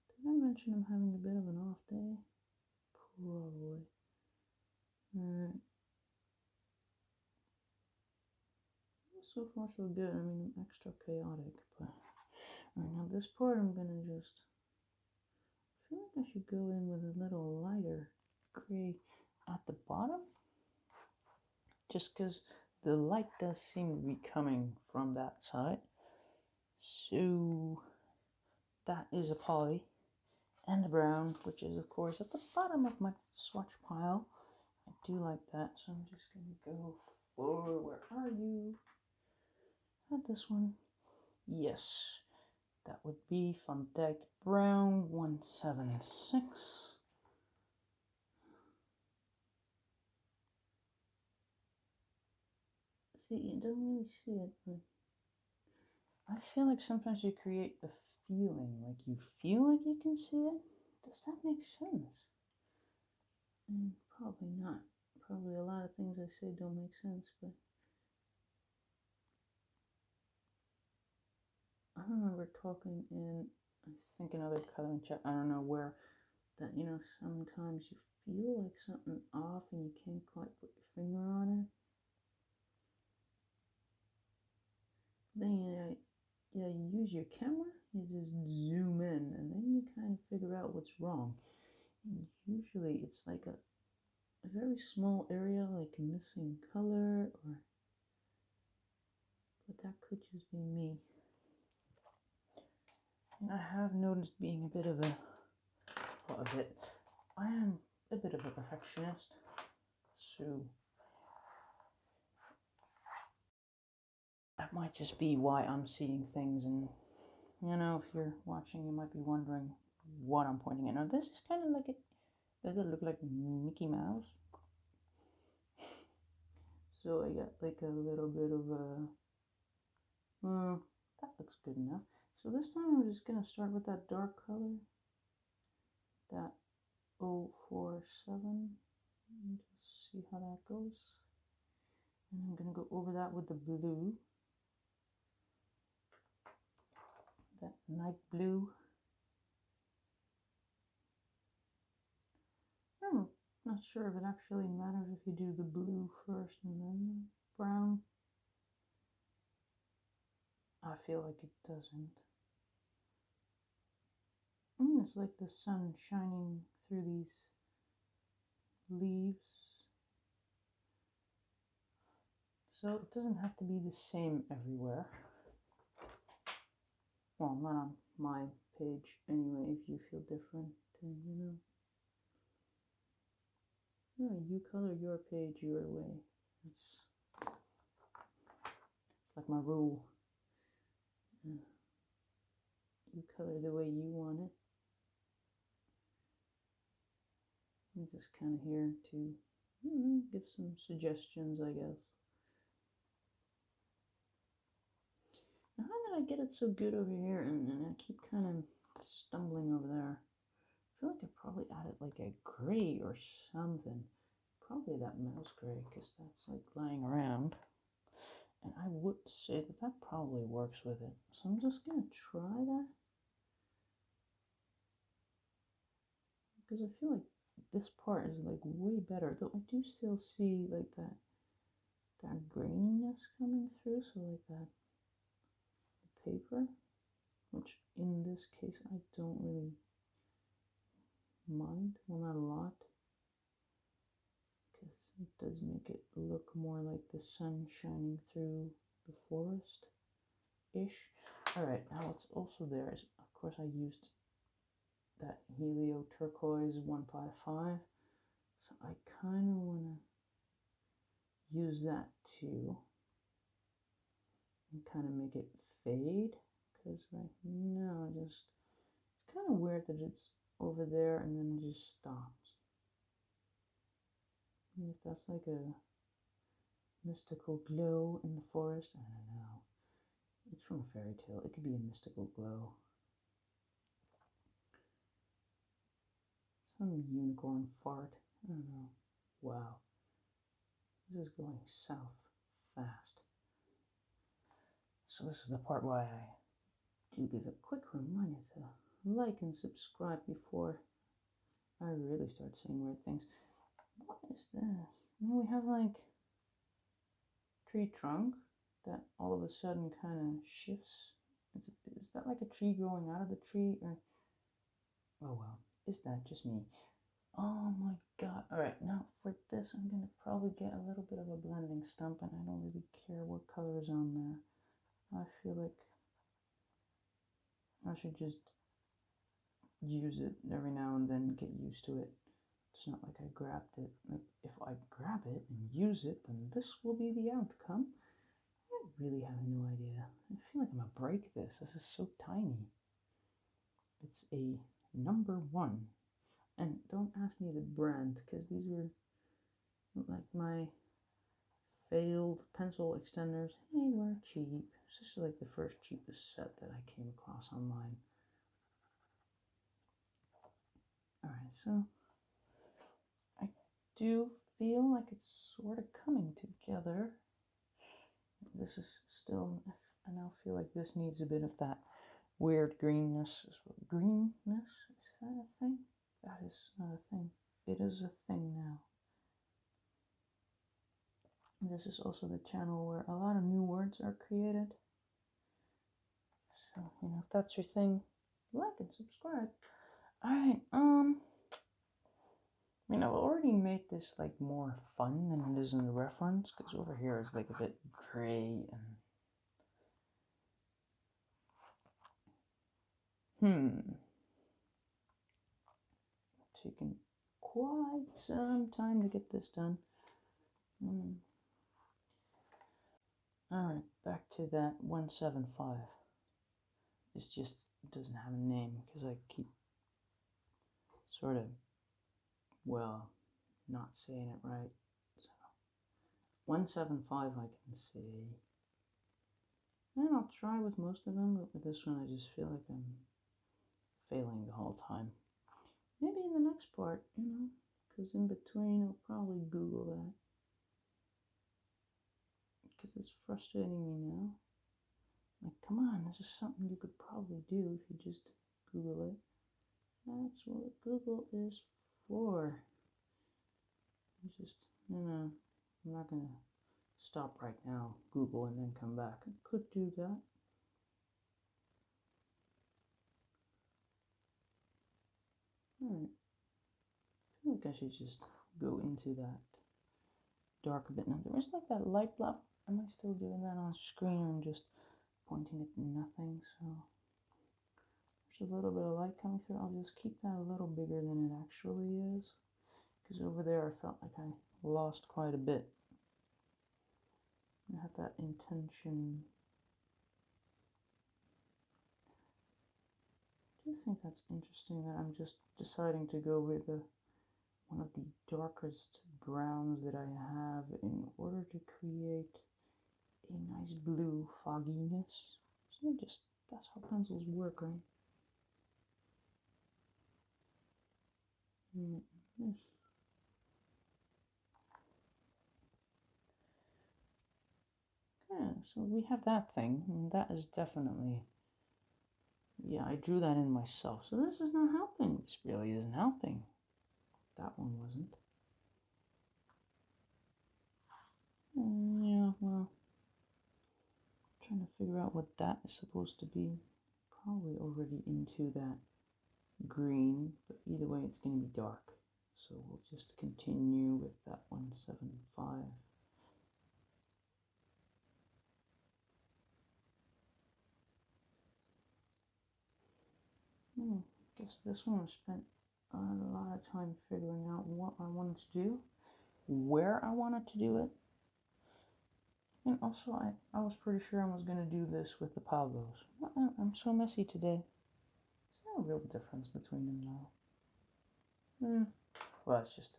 Did I mention I'm having a bit of an off day? Probably. Alright. So far so good. I mean, I'm extra chaotic, but alright, now this part I'm gonna just, I feel like I should go in with a little lighter gray at the bottom, just because the light does seem to be coming from that side. So that is a poly and a brown, which is of course at the bottom of my swatch pile. I do like that, so I'm just gonna go for, where are you? Not this one. Yes, that would be Untitled Brown 176. See, you don't really see it, but I feel like sometimes you create a feeling, like you feel like you can see it. Does that make sense? Probably not. Probably a lot of things I say don't make sense, but I remember talking in, I think, another coloring chat, I don't know where, that, you know, sometimes you feel like something off and you can't quite put your finger on it. Then you use your camera, you just zoom in, and then you kind of figure out what's wrong. And usually it's like a very small area, like a missing color, or, but that could just be me. And I have noticed being a bit of a, well, I am a bit of a perfectionist, so that might just be why I'm seeing things. And you know, if you're watching, you might be wondering what I'm pointing at. Now this is kind of like it, does it look like Mickey Mouse? So I got like a little bit of a, that looks good enough. So this time I'm just gonna start with that dark color, that 047, and just see how that goes. And I'm gonna go over that with the blue, that night blue. I'm not sure if it actually matters if you do the blue first and then the brown. I feel like it doesn't. It's like the sun shining through these leaves. So it doesn't have to be the same everywhere. Well, not on my page anyway, if you feel different, then you know. No, you color your page your way. It's like my rule. You color the way you want it. I'm just kind of here to give some suggestions, I guess. Now, how did I get it so good over here and I keep kind of stumbling over there? I feel like I probably added like a gray or something. Probably that mouse gray, because that's like lying around. And I would say that that probably works with it. So I'm just going to try that. Because I feel like this part is like way better. Though I do still see like that graininess coming through. So like that, the paper. which in this case I don't really mind. Well, not a lot, because it does make it look more like the sun shining through the forest-ish. Alright, now what's also there is, of course, I used that Helio Turquoise 155, so I kind of want to use that too and kind of make it fade, because right now it's kind of weird that it's over there and then it just stops. And if that's like a mystical glow in the forest, I don't know. It's from a fairy tale. It could be a mystical glow. Some unicorn fart. I don't know. Wow. This is going south fast. So this is the part why I do give a quick reminder to like and subscribe before I really start saying weird things. What is this? We have like tree trunk that all of a sudden kind of shifts. Is that like a tree growing out of the tree? Or oh well, is that just me? Oh my god. Alright, now for this I'm going to probably get a little bit of a blending stump, and I don't really care what color is on there. I feel like I should just use it every now and then, get used to it. It's not like I grabbed it. Like, if I grab it and use it, then this will be the outcome. I really have no idea. I feel like I'm gonna break this. This is so tiny. It's a number 1. And don't ask me the brand, because these were like my failed pencil extenders. They were cheap. This is like the first cheapest set that I came across online. Alright, so I do feel like it's sort of coming together. This is still, I now feel like this needs a bit of that weird greenness. Greenness? Is that a thing? That is not a thing. It is a thing now. This is also the channel where a lot of new words are created. So, if that's your thing, like and subscribe. Alright, I've already made this like more fun than it is in the reference, because over here it's like a bit gray and taking quite some time to get this done. Alright, back to that 175. It's just, it doesn't have a name, because I keep sort of, well, not saying it right. So 175 I can say. And I'll try with most of them, but with this one I just feel like I'm failing the whole time. Maybe in the next part, because in between I'll probably Google that. Because it's frustrating me now. Like, come on, this is something you could probably do if you just Google it. That's what Google is for. I'm not gonna stop right now, Google, and then come back. I could do that. Alright. I feel like I should just go into that dark bit. Now, there is like that light blob. Am I still doing that on screen, or I'm just pointing at nothing? So there's a little bit of light coming through. I'll just keep that a little bigger than it actually is, because over there I felt like I lost quite a bit. I have that intention. I do think that's interesting that I'm just deciding to go with one of the darkest browns that I have in order to create a nice blue fogginess. So that's how pencils work, right? Yes. Yeah, so we have that thing, and that is definitely, yeah, I drew that in myself. So this is not helping. This really isn't helping. That one wasn't. Yeah, well, I'm trying to figure out what that is supposed to be. probably already into that green, but either way it's going to be dark. So we'll just continue with that 175. I guess this one I spent a lot of time figuring out what I wanted to do, where I wanted to do it, and also I was pretty sure I was going to do this with the Pablos. I'm so messy today. Is there a real difference between them though? Well, it's just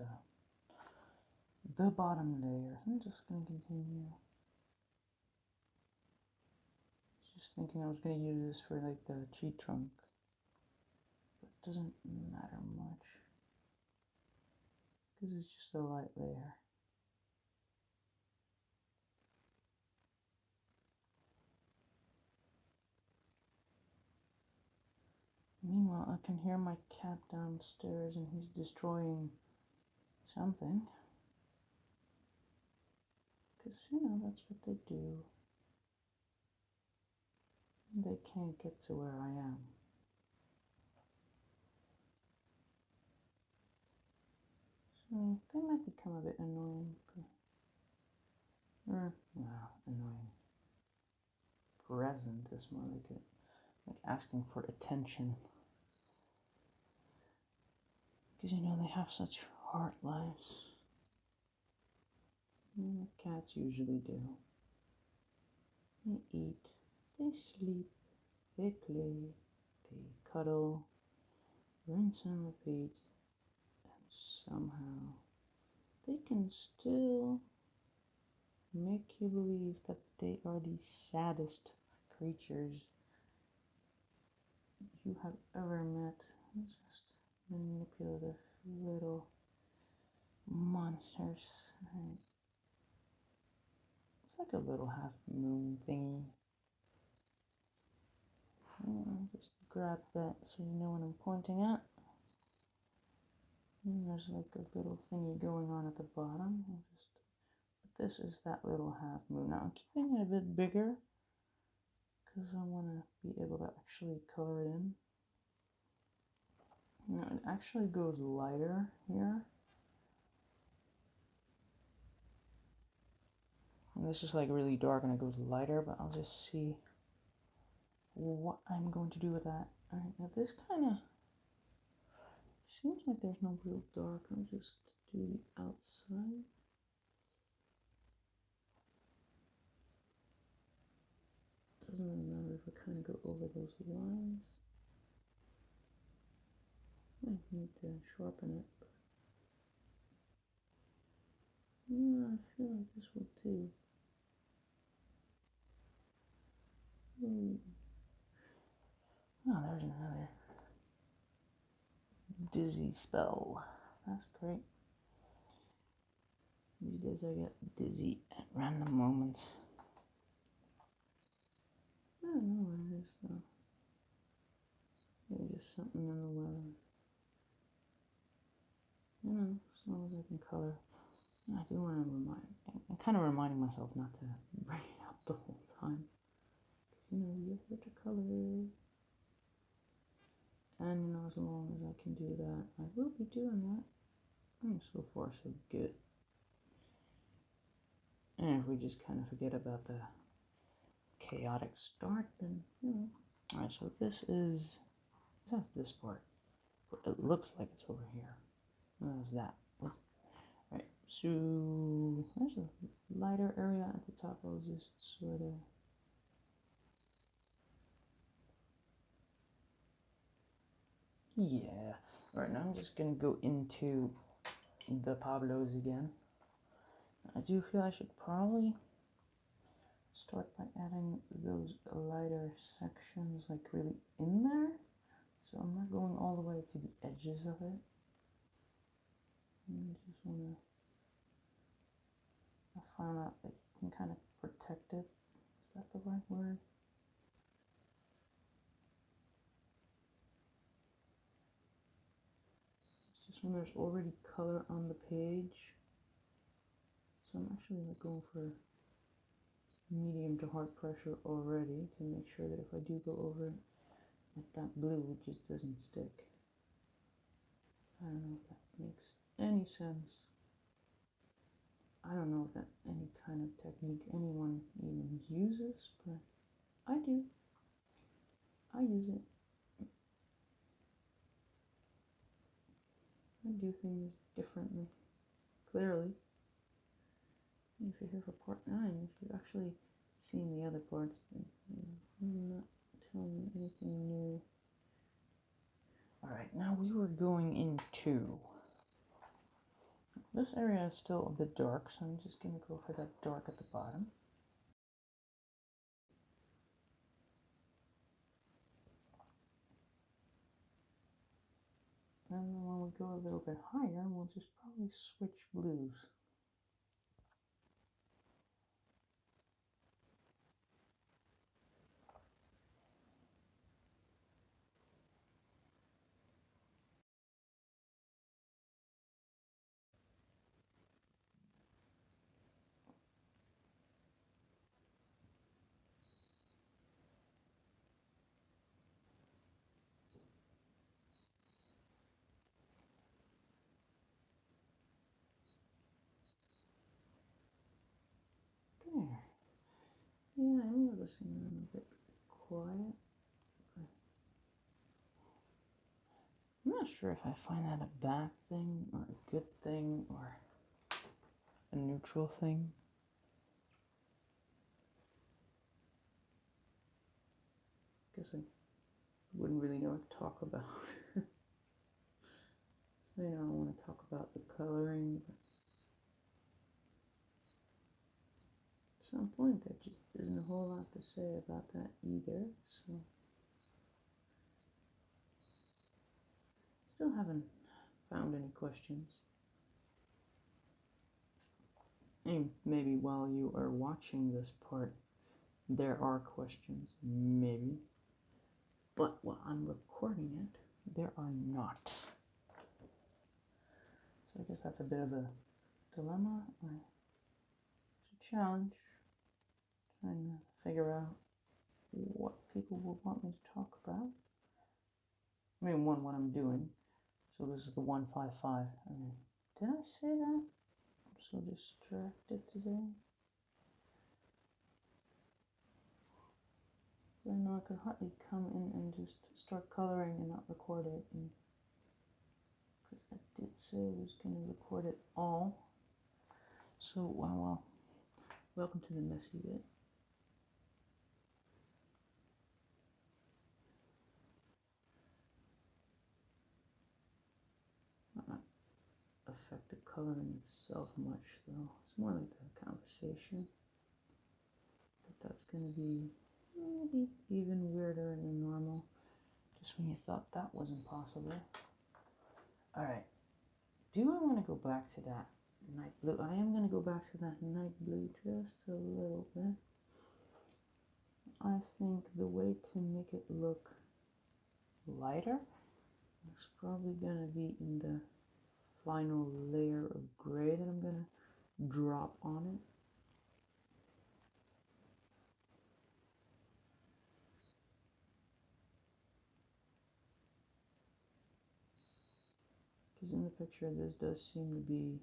the bottom layer. I'm just going to continue. Just thinking I was going to use this for like the cheat trunk. But it doesn't matter much. Because it's just a light layer. Meanwhile, I can hear my cat downstairs and he's destroying something. Because, you know, that's what they do. They can't get to where I am. So they might become a bit annoying. Well, annoying. Present is more like it. Like asking for attention. Because, you know, they have such hard lives. And the cats usually do. They eat, they sleep, they play, they cuddle, rinse and repeat, and somehow they can still make you believe that they are the saddest creatures you have ever met. Just manipulative little monsters. Right. It's like a little half moon thingy. Just grab that so you know what I'm pointing at. And there's like a little thingy going on at the bottom. But this is that little half moon. Now I'm keeping it a bit bigger because I want to be able to actually color it in. Now it actually goes lighter here. And this is like really dark and it goes lighter, but I'll just see what I'm going to do with that. Alright, now this kind of seems like there's no real dark. I'll just do the outside. Doesn't really matter if I kind of go over those lines. I need to sharpen it. But yeah, I feel like this will do. Oh, there's another dizzy spell. That's great. These days I get dizzy at random moments. I don't know what it is though. Maybe just something in the weather. You know, as long as I can color. I do want to I'm kind of reminding myself not to bring it out the whole time. Because, you know, you're here to color. And, you know, as long as I can do that, I will be doing that. So far, so good. And if we just kind of forget about the chaotic start, then, you know. Alright, so that's this part. But it looks like it's over here. There's that. Alright, so there's a lighter area at the top. I'll just sort of... Yeah. Alright, now I'm just going to go into the Pablos again. I do feel I should probably start by adding those lighter sections like really in there. So I'm not going all the way to the edges of it. I just want to find out that you can kind of protect it. Is that the right word? It's just when there's already color on the page. So I'm actually like going for medium to hard pressure already to make sure that if I do go over it, Like that blue, it just doesn't stick. I don't know if that makes any sense. I don't know if that's any kind of technique anyone even uses, but I do. I use it. I do things differently. Clearly. If you're here for part 9, if you've actually seen the other parts, then I'm not telling you anything new. Alright, now we were going into... This area is still a bit dark, so I'm just going to go for that dark at the bottom. And then when we go a little bit higher, we'll just probably switch blues. There. Yeah, I'm noticing I'm a bit quiet. I'm not sure if I find that a bad thing, or a good thing, or a neutral thing. Guess I wouldn't really know what to talk about. So, I want to talk about the coloring, but at some point there just isn't a whole lot to say about that either, so still haven't found any questions. And maybe while you are watching this part, there are questions, maybe. But while I'm recording it, there are not. So I guess that's a bit of a dilemma, or it's a challenge, trying to figure out what people will want me to talk about. I mean, what I'm doing. So this is the 155. I mean, did I say that? I'm so distracted today. I know I could hardly come in and just start coloring and not record it. Because I did say I was going to record it all. So, well, welcome to the messy bit. Not affect the coloring itself much, though. It's more like the conversation. But that's going to be maybe even weirder than normal. Just when you thought that wasn't possible. Alright. Do I want to go back to that night blue? I am going to go back to that night blue just a little bit. I think the way to make it look lighter is probably going to be in the final layer of gray that I'm going to drop on it. Because in the picture, this does seem to be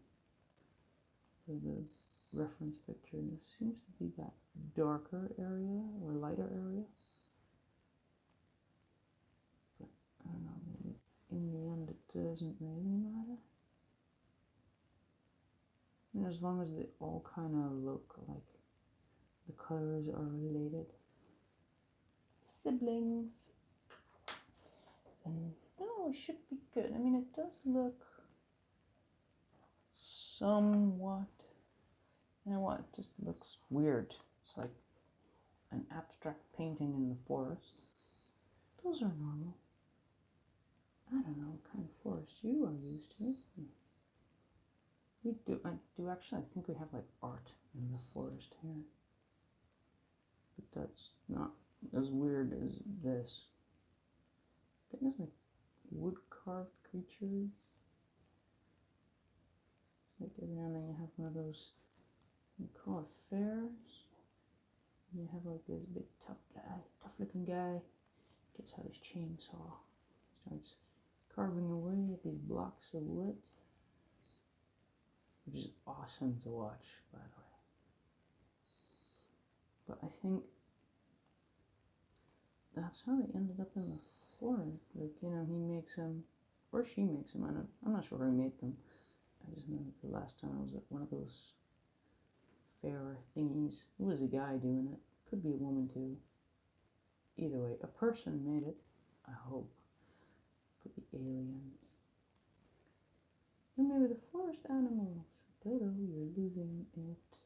the reference picture, and this seems to be that darker area or lighter area. But I don't know, maybe in the end it doesn't really matter. I mean, as long as they all kind of look like the colors are related. Siblings. And no, it should be good. I mean, it does look somewhat, you know what, it just looks weird. It's like an abstract painting in the forest. Those are normal. I don't know what kind of forest you are used to. I do actually, I think we have like art in the forest here. But that's not as weird as this. I think there's like wood carved creatures. Like every now and then you have one of those, you call it fairs. And you have like this big tough looking guy. gets out his chainsaw, starts carving away at these blocks of wood, which is awesome to watch, by the way. But I think that's how they ended up in the forest. Like, you know, he makes them, or she makes them. I'm not sure who made them. I just know that the last time I was at one of those fair thingies, it was a guy doing it. Could be a woman too. Either way, a person made it, I hope. Could be aliens. Or maybe the forest animals. Dodo, you're losing it.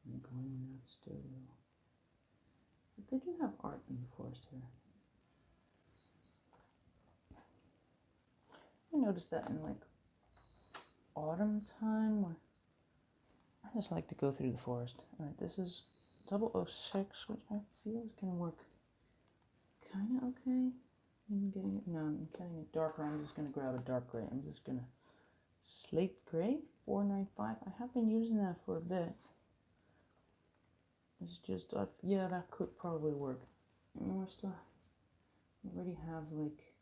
I'm going that still. But they do have art in the forest here. I noticed that in like autumn time, where I just like to go through the forest. Alright, this is 006, which I feel is gonna work kinda okay. I'm getting it, no, I'm getting it darker. I'm just gonna grab a dark gray. I'm just gonna slate gray 495. I have been using that for a bit. It's just, yeah, that could probably work. And we're still, we already have like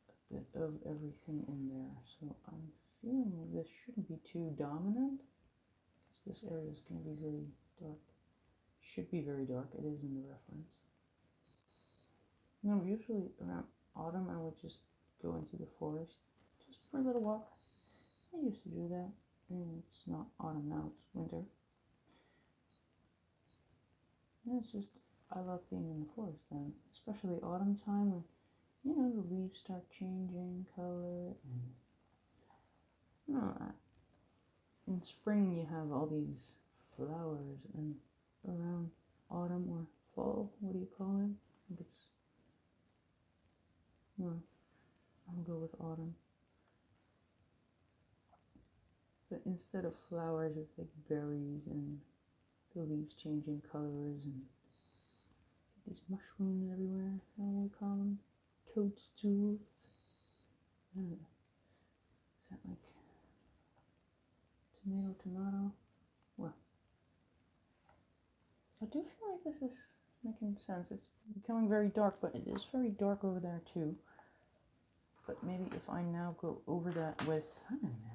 a bit of everything in there, so I'm feeling like this shouldn't be too dominant, because this area is going to be very dark. Should be very dark. It is in the reference. No, usually around autumn I would just go into the forest just for a little walk. I used to do that. And it's not autumn now, it's winter. And it's just, I love being in the forest then, especially autumn time when, you know, the leaves start changing color, and you know, in spring you have all these flowers, and around autumn or fall, what do you call it? I think it's, no, I'll go with autumn. But instead of flowers, it's like berries and the leaves changing colors, and these mushrooms everywhere. How do we call them? Toadstools. Is that like tomato? Well, I do feel like this is making sense. It's becoming very dark, but it is very dark over there too. But maybe if I now go over that with, I don't know,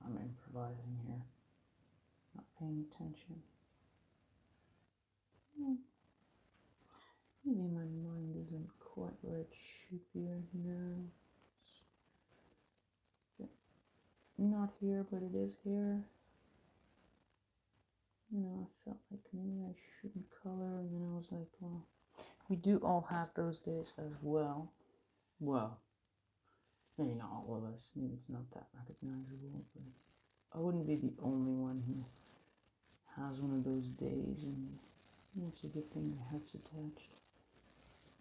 I'm improvising here, not paying attention. Maybe my mind isn't quite where it should be right now. Not here, but it is here. You know, I felt like maybe I shouldn't color, and then I was like, well, we do all have those days as well. Well, maybe not all of us. Maybe it's not that recognizable, but I wouldn't be the only one who has one of those days, and it's a good thing my head's attached.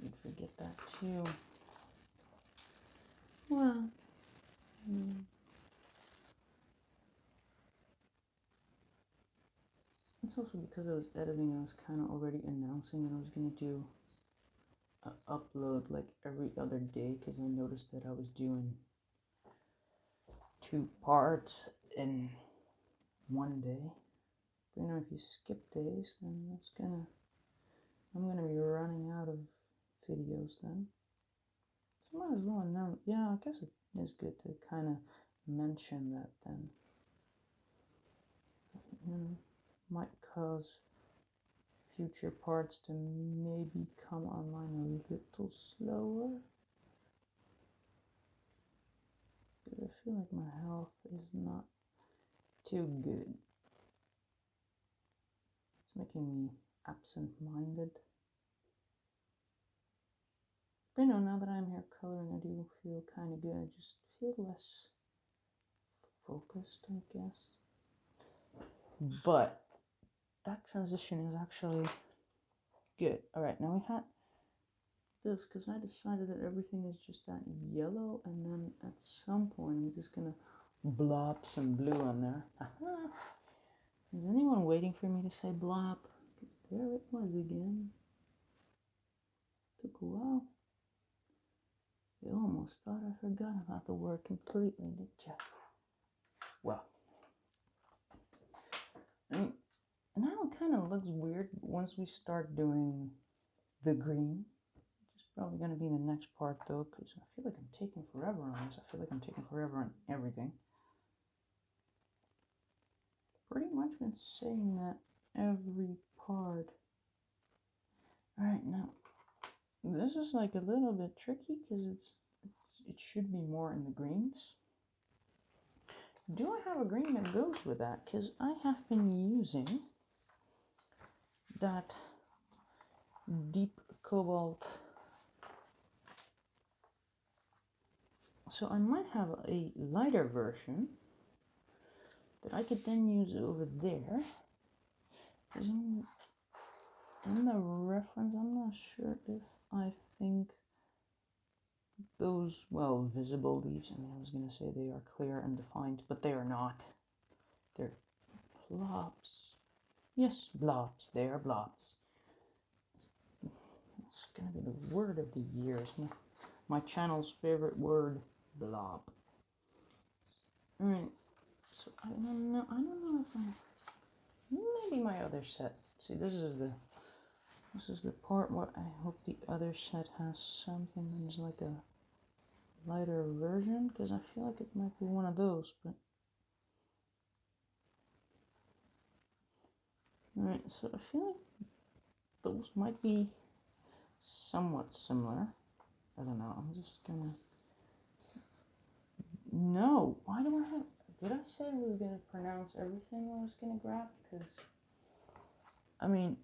You'd forget that too. Well, it's also because I was editing, I was kind of already announcing that I was going to do an upload like every other day, because I noticed that I was doing 2 parts in one day. But you know, if you skip days, then I'm gonna be running out of videos then. So might as well announce. Yeah, I guess it is good to kind of mention that then. You know, might cause future parts to maybe come online a little slower. Because I feel like my health is not too good. It's making me absent-minded. But you know, now that I'm here coloring, I do feel kind of good. I just feel less focused, I guess. But that transition is actually good. Alright, now we had this, because I decided that everything is just that yellow, and then at some point I'm just gonna blob some blue on there. Is anyone waiting for me to say blob? Because there it was again. Took a while. You almost thought I forgot about the word completely, didn't you? Well, now it kind of looks weird once we start doing the green. Which is probably going to be in the next part though, because I feel like I'm taking forever on this. I feel like I'm taking forever on everything. Pretty much been saying that every part. Alright, now this is like a little bit tricky because it should be more in the greens. Do I have a green that goes with that? Because I have been using that deep cobalt. So I might have a lighter version that I could then use over there. In the reference, I'm not sure if I think those, well, visible leaves, I mean, I was going to say they are clear and defined, but they are not. They're blobs. Yes, blobs. They are blobs. It's going to be the word of the year. It's my channel's favorite word, blob. Alright, so I don't know if I'm, maybe my other set. See, this is the part where I hope the other set has something that's like a lighter version, because I feel like it might be one of those, but alright, so I feel like those might be somewhat similar. I don't know, I'm just gonna, no, why do I have, did I say we were gonna pronounce everything I was gonna grab? Because, I mean,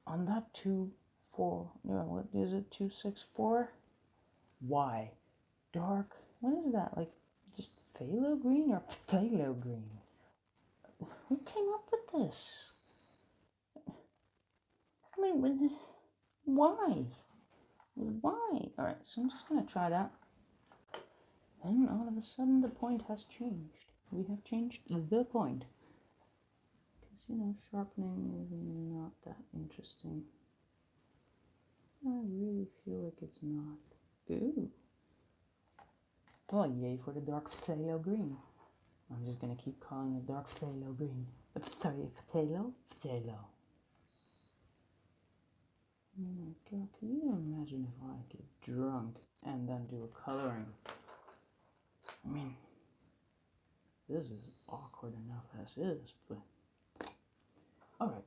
on that 2-4, no, what is it, 2-6-4? Why? Dark, what is that, like, just phthalo green or phthalo green? Who came up with this? I mean, with this, why? Why? Alright, so I'm just gonna try that. And all of a sudden the point has changed. We have changed the point. Because, you know, sharpening is not that interesting. I really feel like it's not. Ooh. Well, yay for the dark phthalo green. I'm just gonna keep calling it dark phthalo green. Sorry, phthalo? Phthalo. Oh my god, can you imagine if I get drunk and then do a coloring? I mean, this is awkward enough as is, but... Alright.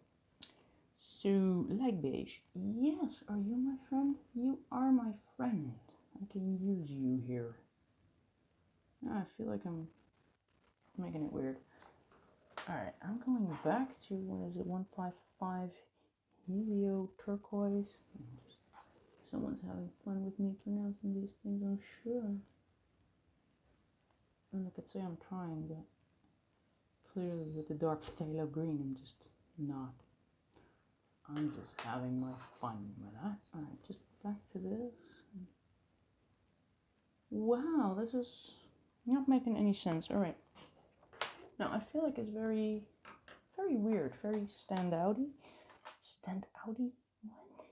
So, light beige. Yes, are you my friend? You are my friend. I can use you here. I feel like I'm making it weird. Alright, I'm going back to, what is it, 155 Helio Turquoise. Someone's having fun with me pronouncing these things, I'm sure. And I could say I'm trying, but clearly with the dark phthalo green, I'm just not. I'm just having my fun with that. Alright, just back to this. Wow, this is not making any sense. Alright. Now, I feel like it's very, very weird, very stand-outy. Stand-outy? What?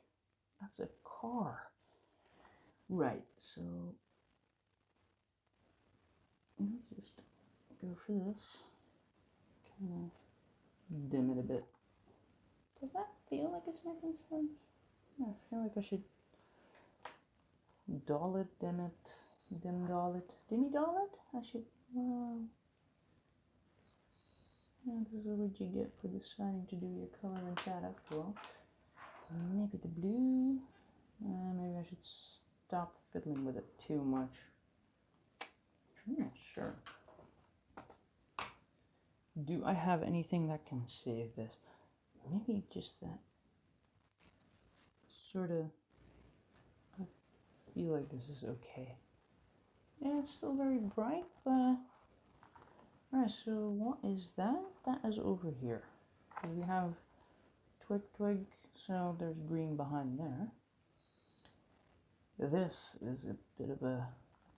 That's a car. Right, so let's just go for this. Kind of dim it a bit. Does that feel like it's making sense? I feel like I should doll it, dim it, dim doll it, dimmy doll it? I should, well, yeah, this is what you get for deciding to do your color in chat after all. Maybe the blue, maybe I should stop fiddling with it too much. I'm not sure. Do I have anything that can save this? Maybe just that sort of, I feel like this is okay. Yeah, it's still very bright, but... Alright, so what is that? That is over here. So we have twig, so there's green behind there. This is a bit of a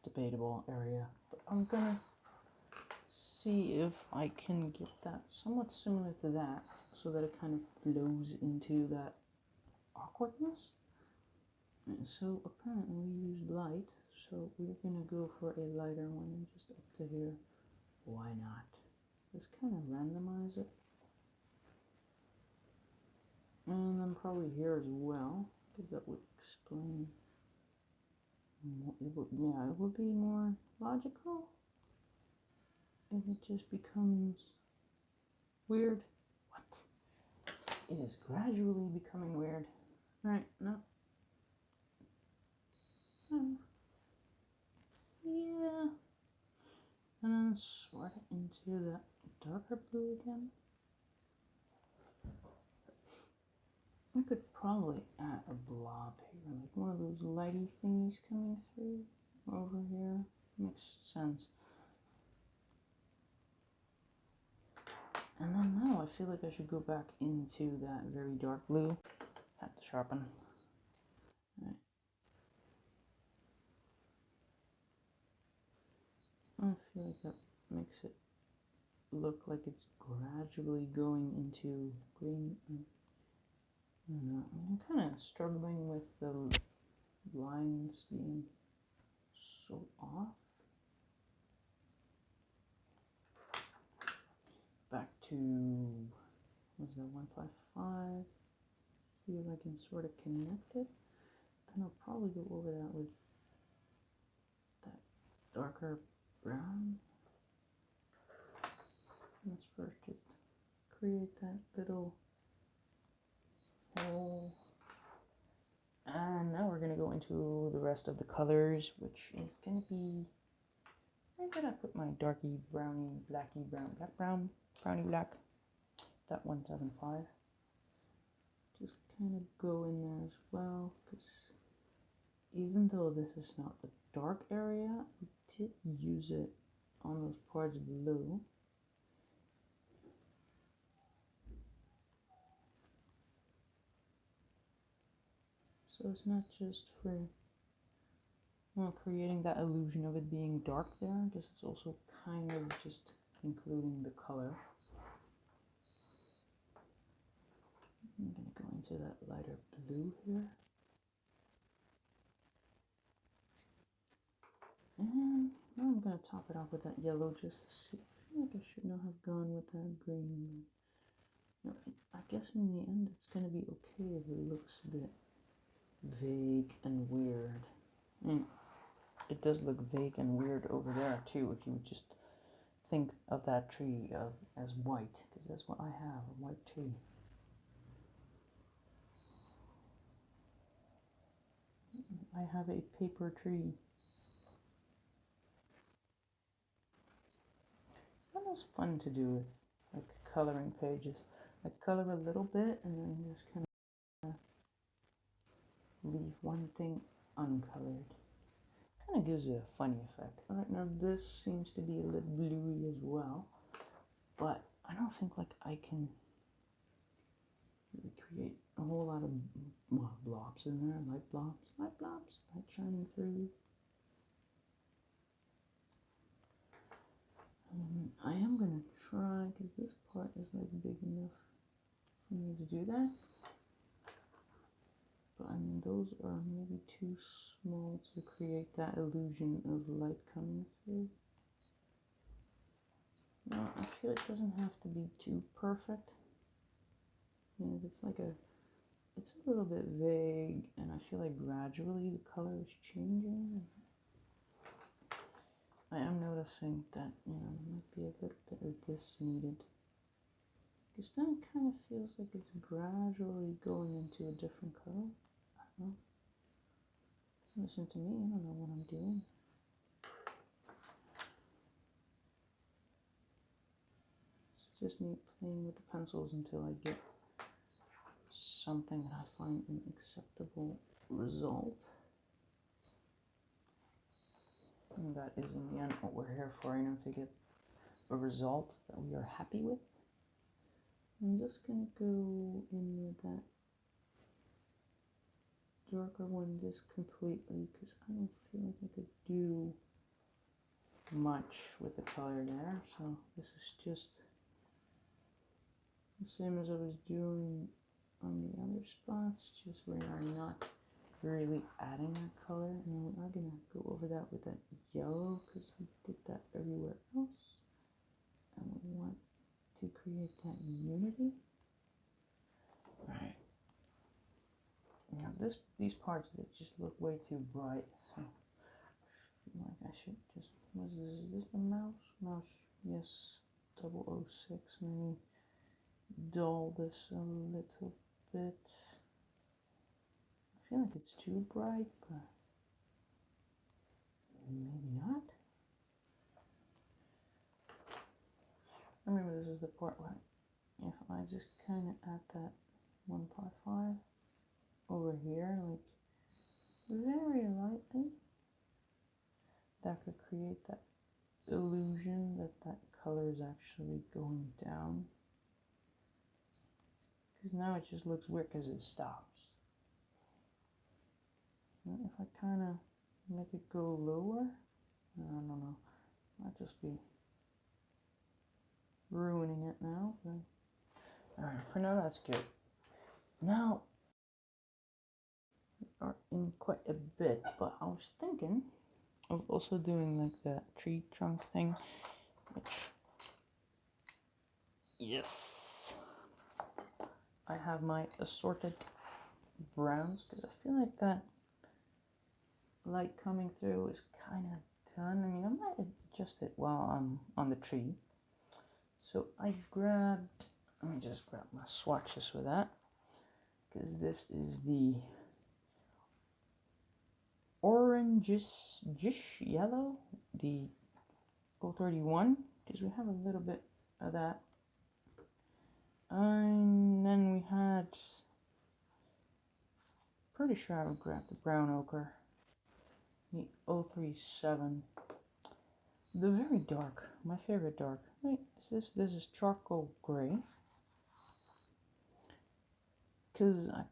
debatable area, but I'm gonna see if I can get that somewhat similar to that, so that it kind of flows into that awkwardness. And so apparently we used light, so we're gonna go for a lighter one, just up to here. Why not? Just kind of randomize it. And then probably here as well, because that would explain. Yeah, it would be more logical if it just becomes weird. What? It is gradually becoming weird. Right, no. Yeah. And then sort it into that darker blue again. I could probably add a blob here, like one of those lighty thingies coming through over here. Makes sense. And then now I feel like I should go back into that very dark blue. Have to sharpen. Right. I feel like that makes it look like it's gradually going into green. I don't know. I'm kind of struggling with the lines being so off. Back to, what's that, 155? See if I can sort of connect it. Then I'll probably go over that with that darker brown. Let's first just create that little hole. And now we're going to go into the rest of the colors, which is going to be, where did I put my darky, browny, blacky, brown, black, brown, browny, black, that 175. Just kind of go in there as well, because even though this is not a dark area, we did use it on those parts blue. So it's not just for creating that illusion of it being dark there, I guess it's also kind of just including the color. I'm going to go into that lighter blue here. And now I'm going to top it off with that yellow just to see. I feel like I should not have gone with that green. You know, I guess in the end it's going to be okay if it looks a bit vague and weird. I mean, it does look vague and weird over there too if you just think of that tree as white, because that's what I have, a white tree. I have a paper tree. That was fun to do with like coloring pages. I color a little bit and then just kind of leave one thing uncolored. Kind of gives it a funny effect. Alright, now this seems to be a little bluey as well, but I don't think like I can create a whole lot of blobs in there, light blobs, light shining through. I am going to try, because this part is like big enough for me to do that. But I mean, those are maybe too small to create that illusion of light coming through. No, I feel it doesn't have to be too perfect. You know, it's like it's a little bit vague, and I feel like gradually the color is changing. I am noticing that, you know, there might be a little bit of this needed. Because then it kind of feels like it's gradually going into a different color. I don't know. Listen to me, I don't know what I'm doing. It's just me playing with the pencils until I get something that I find an acceptable result. And that is in the end what we're here for, you know, to get a result that we are happy with. I'm just going to go in with that darker one just completely, because I don't feel like I could do much with the color there. So this is just the same as I was doing on the other spots, just we are not really adding that color, and we are going to go over that with that yellow, because we did that everywhere else, and we want to create that unity. Alright, these parts that just look way too bright. So I feel like I should just, is this the mouse? Mouse, yes, 006, maybe dull this a little bit. I feel like it's too bright, but maybe not. Remember, this is the part where if I just kind of add that 1.5 over here, like very lightly, that could create that illusion that that color is actually going down. Because now it just looks weird because it stops. And if I kind of make it go lower, I don't know, might just be ruining it now. But alright, for now that's good. Now we are in quite a bit, but I was thinking of also doing like that tree trunk thing, which, yes, I have my assorted browns because I feel like that light coming through is kind of done. I mean, I might adjust it while I'm on the tree. So I grabbed, let me just grab my swatches for that, because this is the orangish yellow, the 031, because we have a little bit of that. And then we had, pretty sure I would grab the brown ochre, the 037, the very dark, my favorite dark. Wait, is this is charcoal gray, because I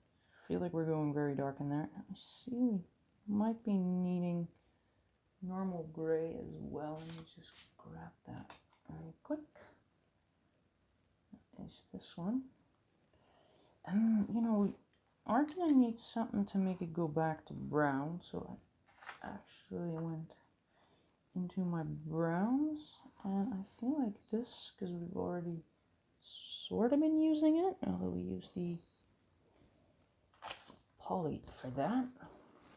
feel like we're going very dark in there. I see we might be needing normal gray as well. Let me just grab that very quick. Is this one. And you know, we are gonna need something to make it go back to brown, so I actually went into my browns, and I feel like this, because we've already sort of been using it, although we use the poly for that,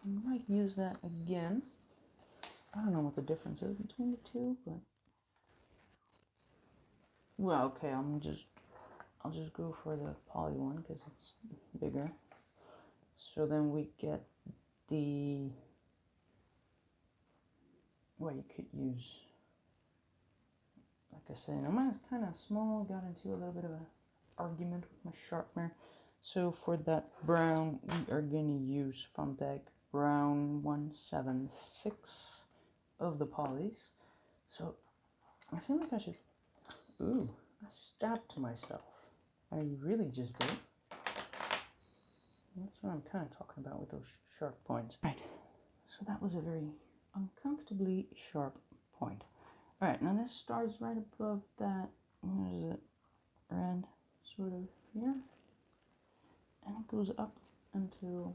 I might use that again. I don't know what the difference is between the two, but well, okay, I'll just go for the poly one because it's bigger. So then we get the, well, you could use, like I said, mine's kind of small. Got into a little bit of an argument with my sharpener. So for that brown, we are going to use Funtech Brown 176 of the polys. So I feel like I should, ooh, I stabbed myself. I really just did. That's what I'm kind of talking about with those sharp points. Right, so that was a very uncomfortably sharp point. Alright, now this starts right above that, what is it, red, sort of here. And it goes up until,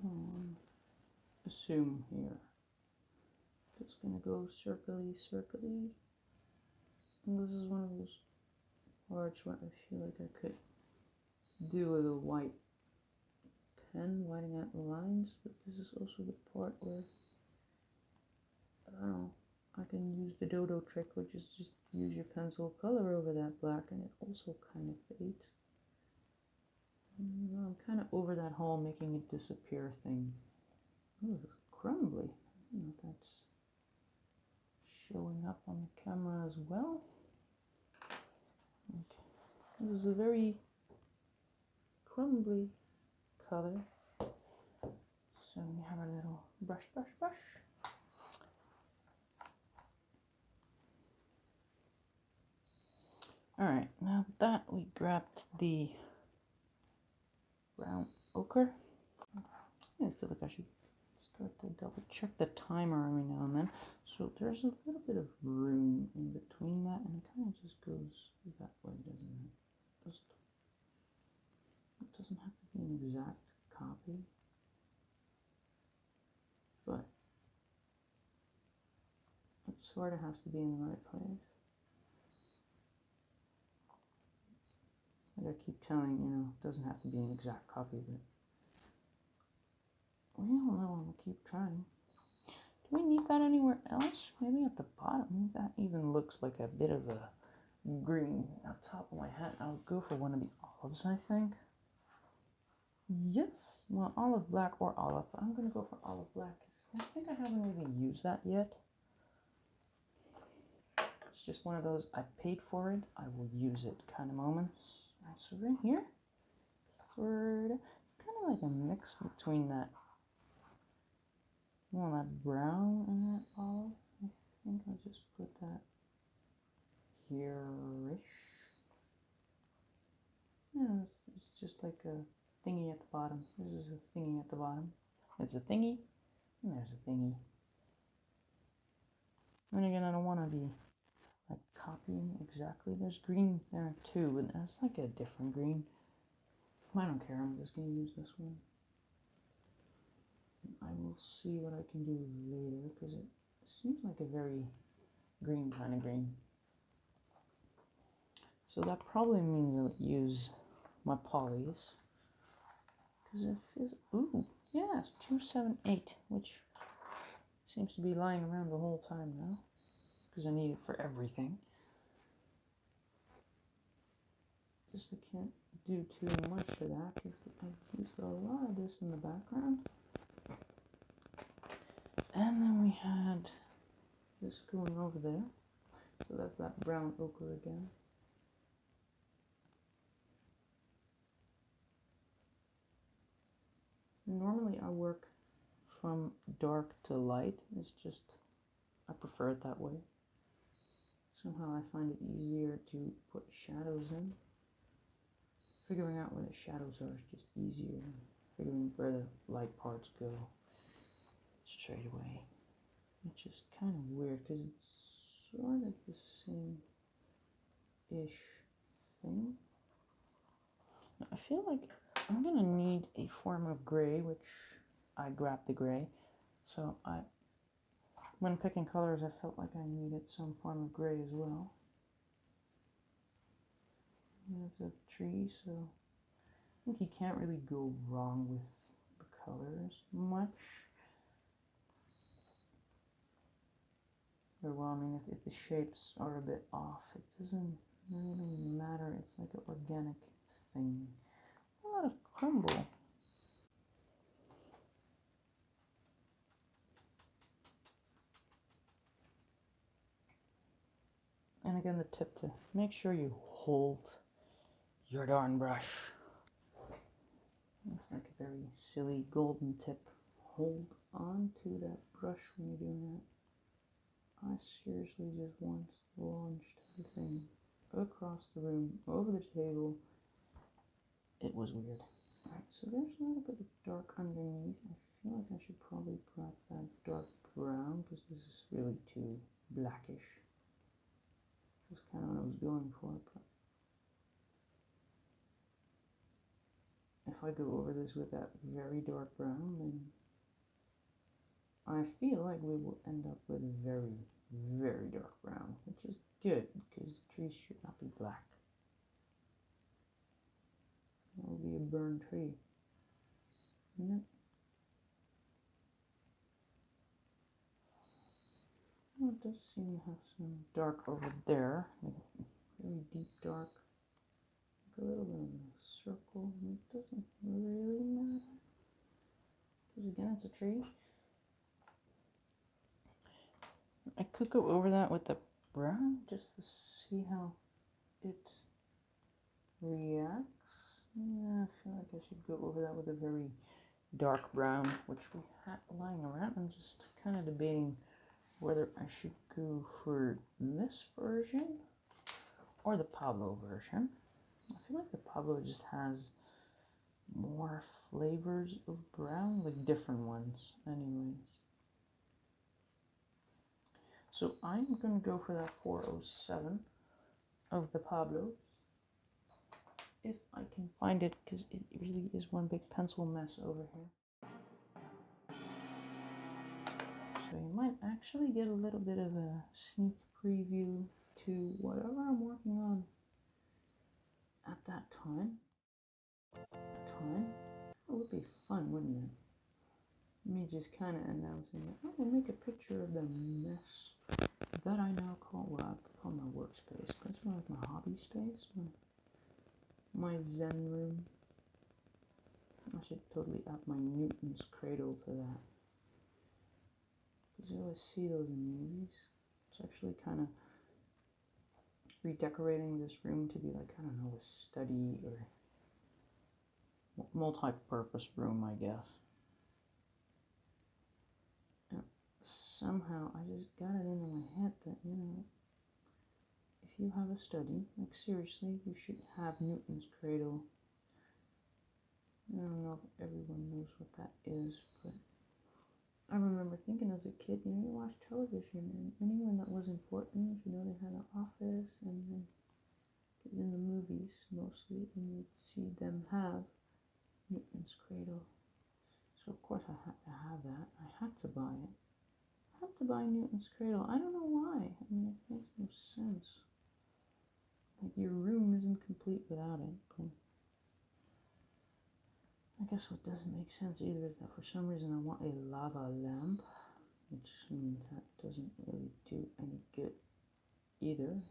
assume here. It's going to go circly, circly. And this is one of those parts where I feel like I could do with a white pen, whiting out the lines. But this is also the part where, I don't know, I can use the dodo trick, which is just use your pencil color over that black, and it also kind of fades. I'm kind of over that whole making it disappear thing. Oh, this is crumbly. I don't know if that's showing up on the camera as well. Okay. This is a very crumbly color. So we have our little brush. Alright, now that we grabbed the brown ochre, I feel like I should start to double check the timer every now and then. So there's a little bit of room in between that, and it kind of just goes that way, doesn't it? It doesn't have to be an exact copy, but it sort of has to be in the right place. Like I keep telling, it doesn't have to be an exact copy, but we all know I'm gonna keep trying. Do we need that anywhere else? Maybe at the bottom. That even looks like a bit of a green on top of my hat. I'll go for one of the olives, I think. Yes, well, olive black or olive. I'm gonna go for olive black. I think I haven't even used that yet. It's just one of those I paid for it, I will use it kind of moments. Alright, so right here, third, it's kind of like a mix between that, well, that brown and that olive. I think I'll just put that here-ish. Yeah, it's just like a thingy at the bottom. This is a thingy at the bottom. It's a thingy, and there's a thingy. And again, I don't want to be like copying exactly. There's green there too, but that's like a different green. I don't care, I'm just going to use this one. I will see what I can do later, because it seems like a very green kind of green. So that probably means I'll use my polys. Because it feels, ooh, yes, 278, which seems to be lying around the whole time now, because I need it for everything. Just I can't do too much of that, because I've used a lot of this in the background. And then we had this going over there. So that's that brown ochre again. Normally I work from dark to light. It's just, I prefer it that way. Somehow I find it easier to put shadows in. Figuring out where the shadows are is just easier than figuring where the light parts go straight away. Which is kind of weird because it's sort of the same-ish thing. Now, I feel like I'm going to need a form of gray, which I grabbed the gray. So when picking colors, I felt like I needed some form of gray as well. It's a tree, so I think you can't really go wrong with the colors much. Or, well, I mean, if the shapes are a bit off, it doesn't really matter. It's like an organic thing. A lot of crumble. And again, the tip to make sure you hold your darn brush. It's like a very silly golden tip. Hold on to that brush when you're doing that. I seriously just once launched the thing across the room, over the table. It was weird. Alright, so there's a little bit of dark underneath. I feel like I should probably grab that dark brown, because this is really too blackish. That's kind of what I was going for, but if I go over this with that very dark brown, then I feel like we will end up with a very, very dark brown, which is good, because the tree should not be black. That would be a burned tree, isn't it? Well, it does seem to have some dark over there, like really deep dark. Like a little bit of a circle. It doesn't really matter, because again, it's a tree. I could go over that with the brown just to see how it reacts. Yeah, I feel like I should go over that with a very dark brown, which we had lying around. I'm just kind of debating whether I should go for this version or the Pablo version. I feel like the Pablo just has more flavors of brown, like different ones anyways. So I'm going to go for that 407 of the Pablo, if I can find it, because it really is one big pencil mess over here. So you might actually get a little bit of a sneak preview to whatever I'm working on at that time. It would be fun, wouldn't it? me just kind of announcing that I will make a picture of the mess that I now call, well, I call my workspace, but it's more like my hobby space, my zen room. I should totally add my Newton's cradle to that, because you always see those in movies. It's actually kind of redecorating this room to be like, I don't know, a study or multi-purpose room, I guess. And somehow I just got it into my head that, you know, if you have a study, like seriously, you should have Newton's cradle. I don't know if everyone knows what that is, but I remember thinking as a kid, you know, you watch television and anyone that was important, you know, they had an office, and then in the movies mostly, and you'd see them have Newton's cradle. So of course I had to have that. I had to buy it. I had to buy Newton's cradle. I don't know why. I mean, it makes no sense. Like, your room isn't complete without it. But I guess what doesn't make sense either is that for some reason I want a lava lamp, which that doesn't really do any good either.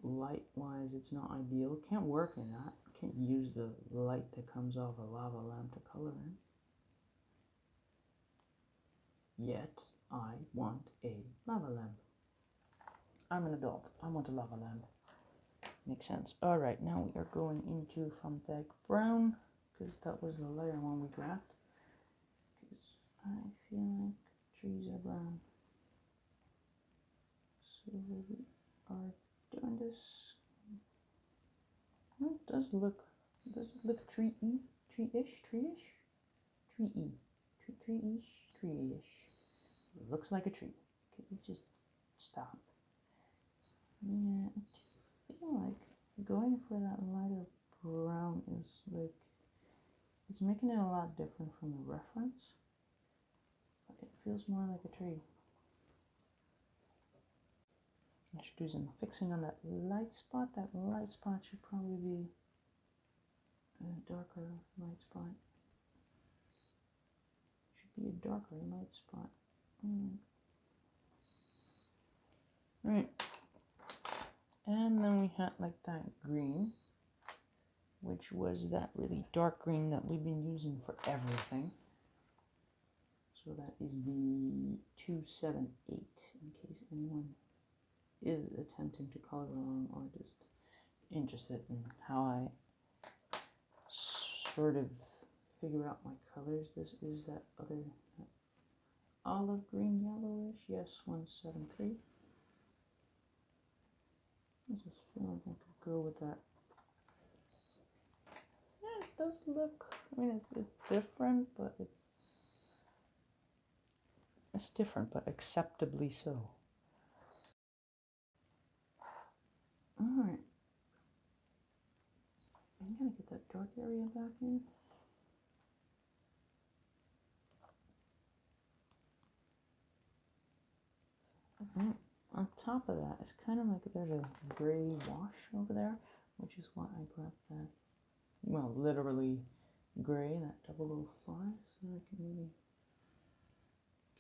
Light-wise, it's not ideal. Can't work in that. Can't use the light that comes off a lava lamp to color in. Yet, I want a lava lamp. I'm an adult. I want a lava lamp. Makes sense. Alright, now we are going into Thumbtack Brown, because that was the layer one we grabbed. Because I feel like trees are brown. So we are doing this. Well, it does it look tree-y? Tree-ish? Tree-ish? Tree-y. Tree-ish? Tree-ish. It looks like a tree. Can you just stop? Yeah, I feel like going for that lighter brown is like, it's making it a lot different from the reference, but it feels more like a tree. I should do some fixing on that light spot. That light spot should probably be a darker light spot. Should be a darker light spot. Right. And then we had like that green, which was that really dark green that we've been using for everything. So that is the 278, in case anyone is attempting to color along or just interested in how I sort of figure out my colors. This is that other olive green yellowish, yes, 173. I just feel like I could go with that. Yeah, it does look, I mean, it's different, but it's different, but acceptably so. Alright. I'm gonna get that dark area back in. On top of that, it's kind of like there's a gray wash over there, which is why I grabbed that, well, literally gray, that 005, so I can maybe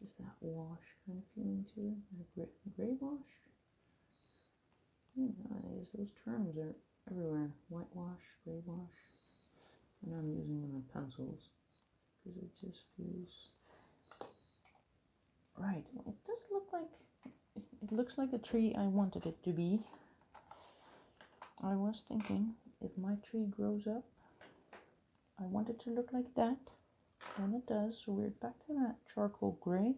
give that wash kind of feeling to it. That gray wash? Nowadays, those terms are everywhere. Whitewash, gray wash. And I'm using them in pencils because it just feels right. It does look like, it looks like the tree I wanted it to be. I was thinking, if my tree grows up, I want it to look like that, and it does. So we're back to that charcoal gray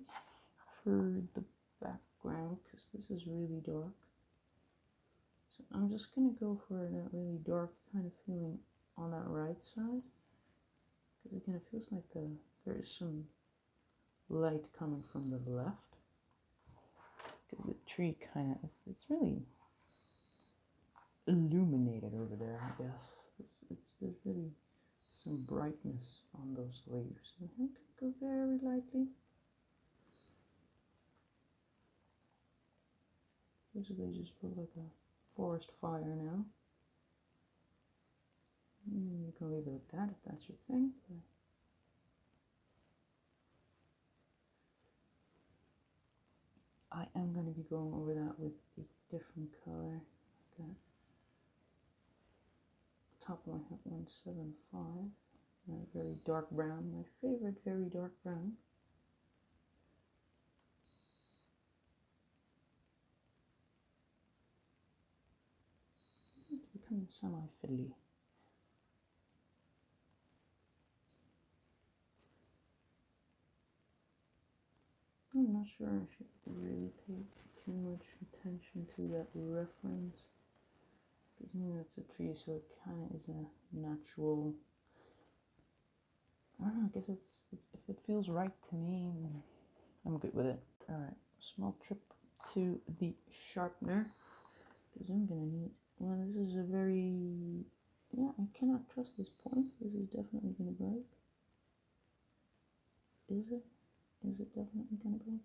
for the background, because this is really dark. So I'm just going to go for that really dark kind of feeling on that right side, because again, it feels like there is some light coming from the left, because the tree kind of, it's really illuminated over there, I guess. There's really some brightness on those leaves. I think I go very lightly. Basically just look like a forest fire now. You can leave it at that if that's your thing. But I am going to be going over that with a different color. That top of my hat 175. A very dark brown, my favorite very dark brown. It's becoming semi-fiddly. I'm not sure if you really pay too much attention to that reference. Because it's a tree, so it kind of is a natural. I don't know, I guess if it feels right to me, then I'm good with it. Alright, small trip to the sharpener. Because I'm gonna need. Well, this is a very. Yeah, I cannot trust this point. This is definitely gonna break. Is it? Is it definitely gonna break?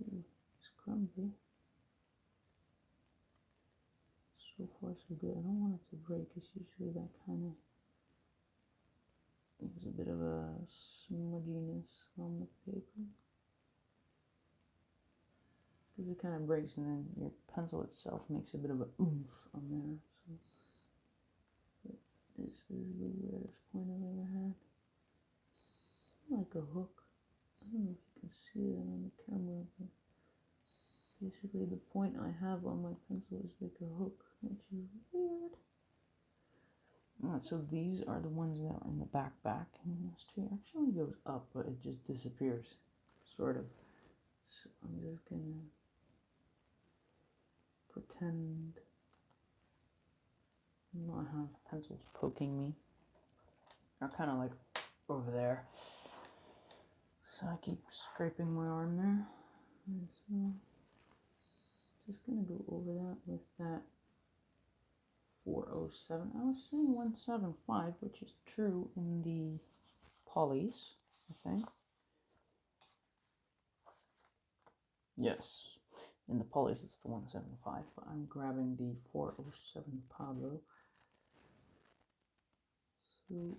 Ooh, it's crumbly. So far so good. I don't want it to break. It's usually that kind of. There's a bit of a smudginess on the paper. Because it kind of breaks and then your pencil itself makes a bit of a oomph on there. So this is the weirdest point I've ever had. Like a hook. I don't know if you can see that on the camera, but basically the point I have on my pencil is like a hook, which is weird. Alright, so these are the ones that are in the back, and this tree actually goes up, but it just disappears, sort of. So I'm just gonna pretend not have pencils poking me. They're kind of like over there. So I keep scraping my arm there. And so just gonna go over that with that 407. I was saying 175, which is true in the polys, I think. Yes, in the polys it's the 175, but I'm grabbing the 407 Pablo. So,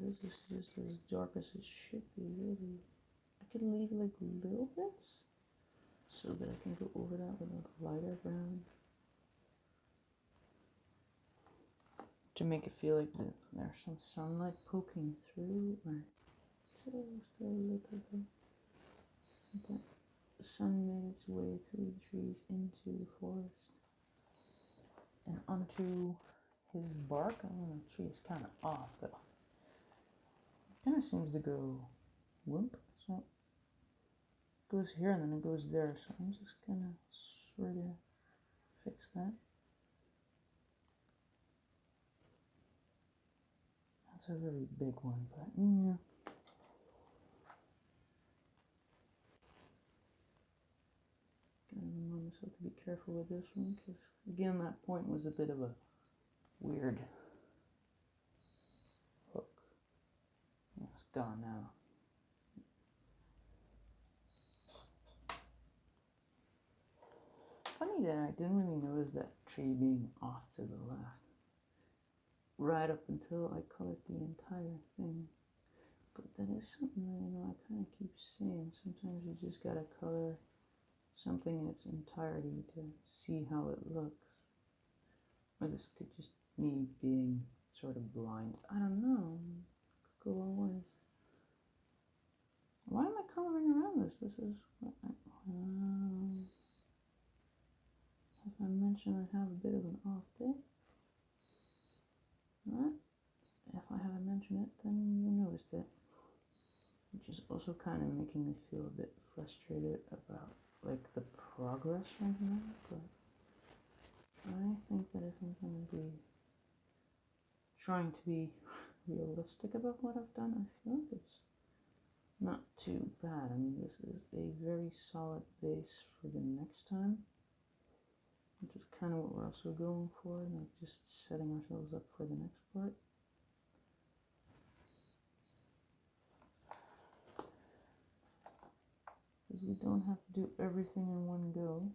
this is just as dark as it should be, really. I could leave like little bits so that I can go over that with a lighter brown to make it feel like there's some sunlight poking through, or just a little bit. That the sun made its way through the trees into the forest and onto his bark. I don't know, the tree is kind of off, but it kind of seems to go whoop. So it goes here and then it goes there. So I'm just gonna sort of fix that. That's a very big one, but yeah. Gotta remind myself to be careful with this one, because again, that point was a bit of a weird hook. Yeah, it's gone now. Funny that I didn't really notice that tree being off to the left right up until I colored the entire thing. But that is something that, I kind of keep saying. Sometimes you just gotta color something in its entirety to see how it looks. Or this could just me being sort of blind. I don't know. Could go all ways. Why am I coloring around this? This is what if I mention I have a bit of an off day. Right? If I haven't mentioned it, then you noticed it. Which is also kind of making me feel a bit frustrated about like the progress right now, but I think that if I'm going to be trying to be realistic about what I've done, I feel like it's not too bad. I mean, this is a very solid base for the next time, which is kind of what we're also going for, like just setting ourselves up for the next part. Because we don't have to do everything in one go.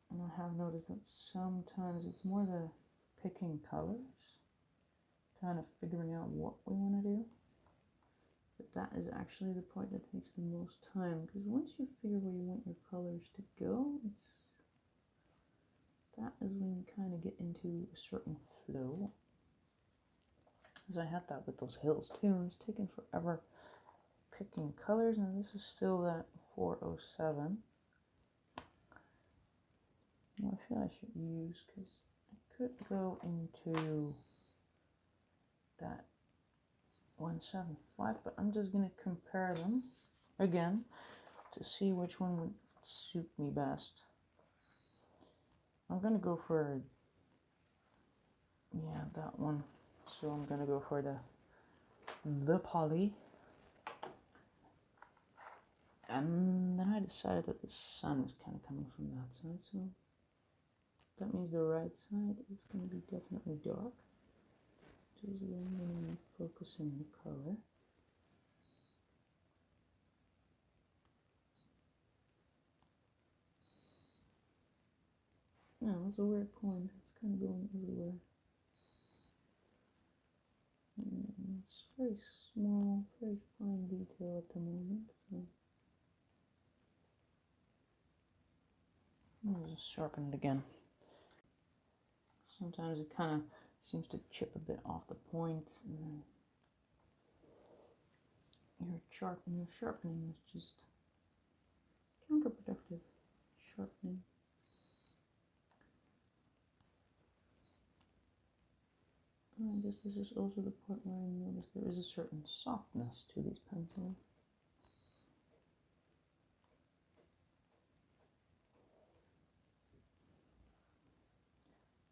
And I have noticed that sometimes it's more the picking colors, kind of figuring out what we want to do. But that is actually the part that takes the most time, because once you figure where you want your colors to go, that is when you kind of get into a certain flow. Because I had that with those hills too, and it's taken forever picking colors. Now this is still that 407. I feel I should use, because I could go into that 175, but I'm just going to compare them again to see which one would suit me best. I'm going to go for, yeah, that one. So I'm going to go for the poly. And then I decided that the sun is kind of coming from that side, so that means the right side is going to be definitely dark. Which is then going to focus in the color. No, that's a weird point. It's kind of going everywhere. It's very small, very fine detail at the moment. So I'll just sharpen it again. Sometimes it kind of seems to chip a bit off the point, and then your sharpening is just counterproductive. Sharpening. I guess this is also the part where I notice there is a certain softness to these pencils.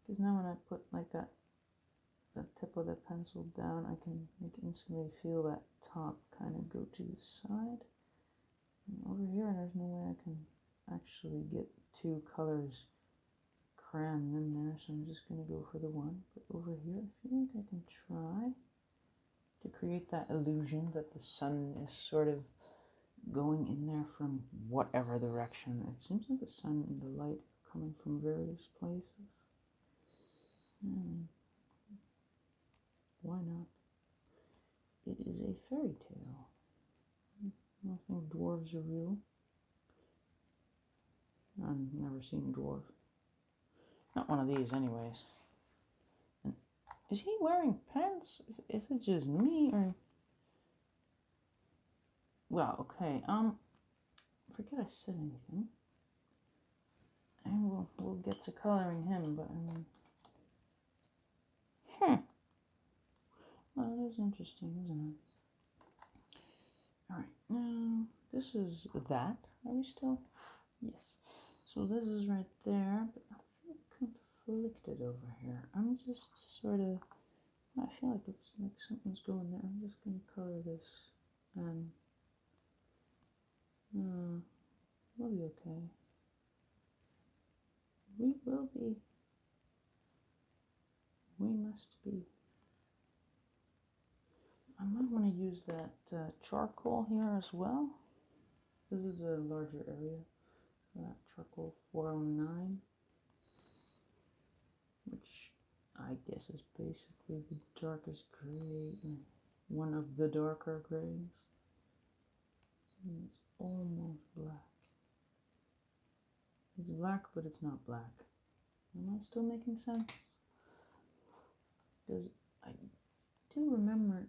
Because now when I put like that tip of the pencil down, I can instantly feel that top kind of go to the side. And over here, there's no way I can actually get two colors crammed in there, so I'm just going to go for the one. But over here, I feel like I can try to create that illusion that the sun is sort of going in there from whatever direction. It seems like the sun and the light are coming from various places. Why not? It is a fairy tale. I don't think dwarves are real. I've never seen a dwarf. Not one of these, anyways. And is he wearing pants? Is it just me, or? Well, okay. Forget I said anything. And we'll get to coloring him, but I mean, well, that is interesting, isn't it? All right, now this is that. Are we still? Yes. So this is right there, but I feel conflicted over here. I'm just sort of, I feel like it's like something's going there. I'm just going to color this, and we'll be okay. We will be. We must be. I might want to use that charcoal here as well. This is a larger area. That charcoal 409, which I guess is basically the darkest gray, one of the darker grays. And it's almost black. It's black, but it's not black. Am I still making sense? Because I do remember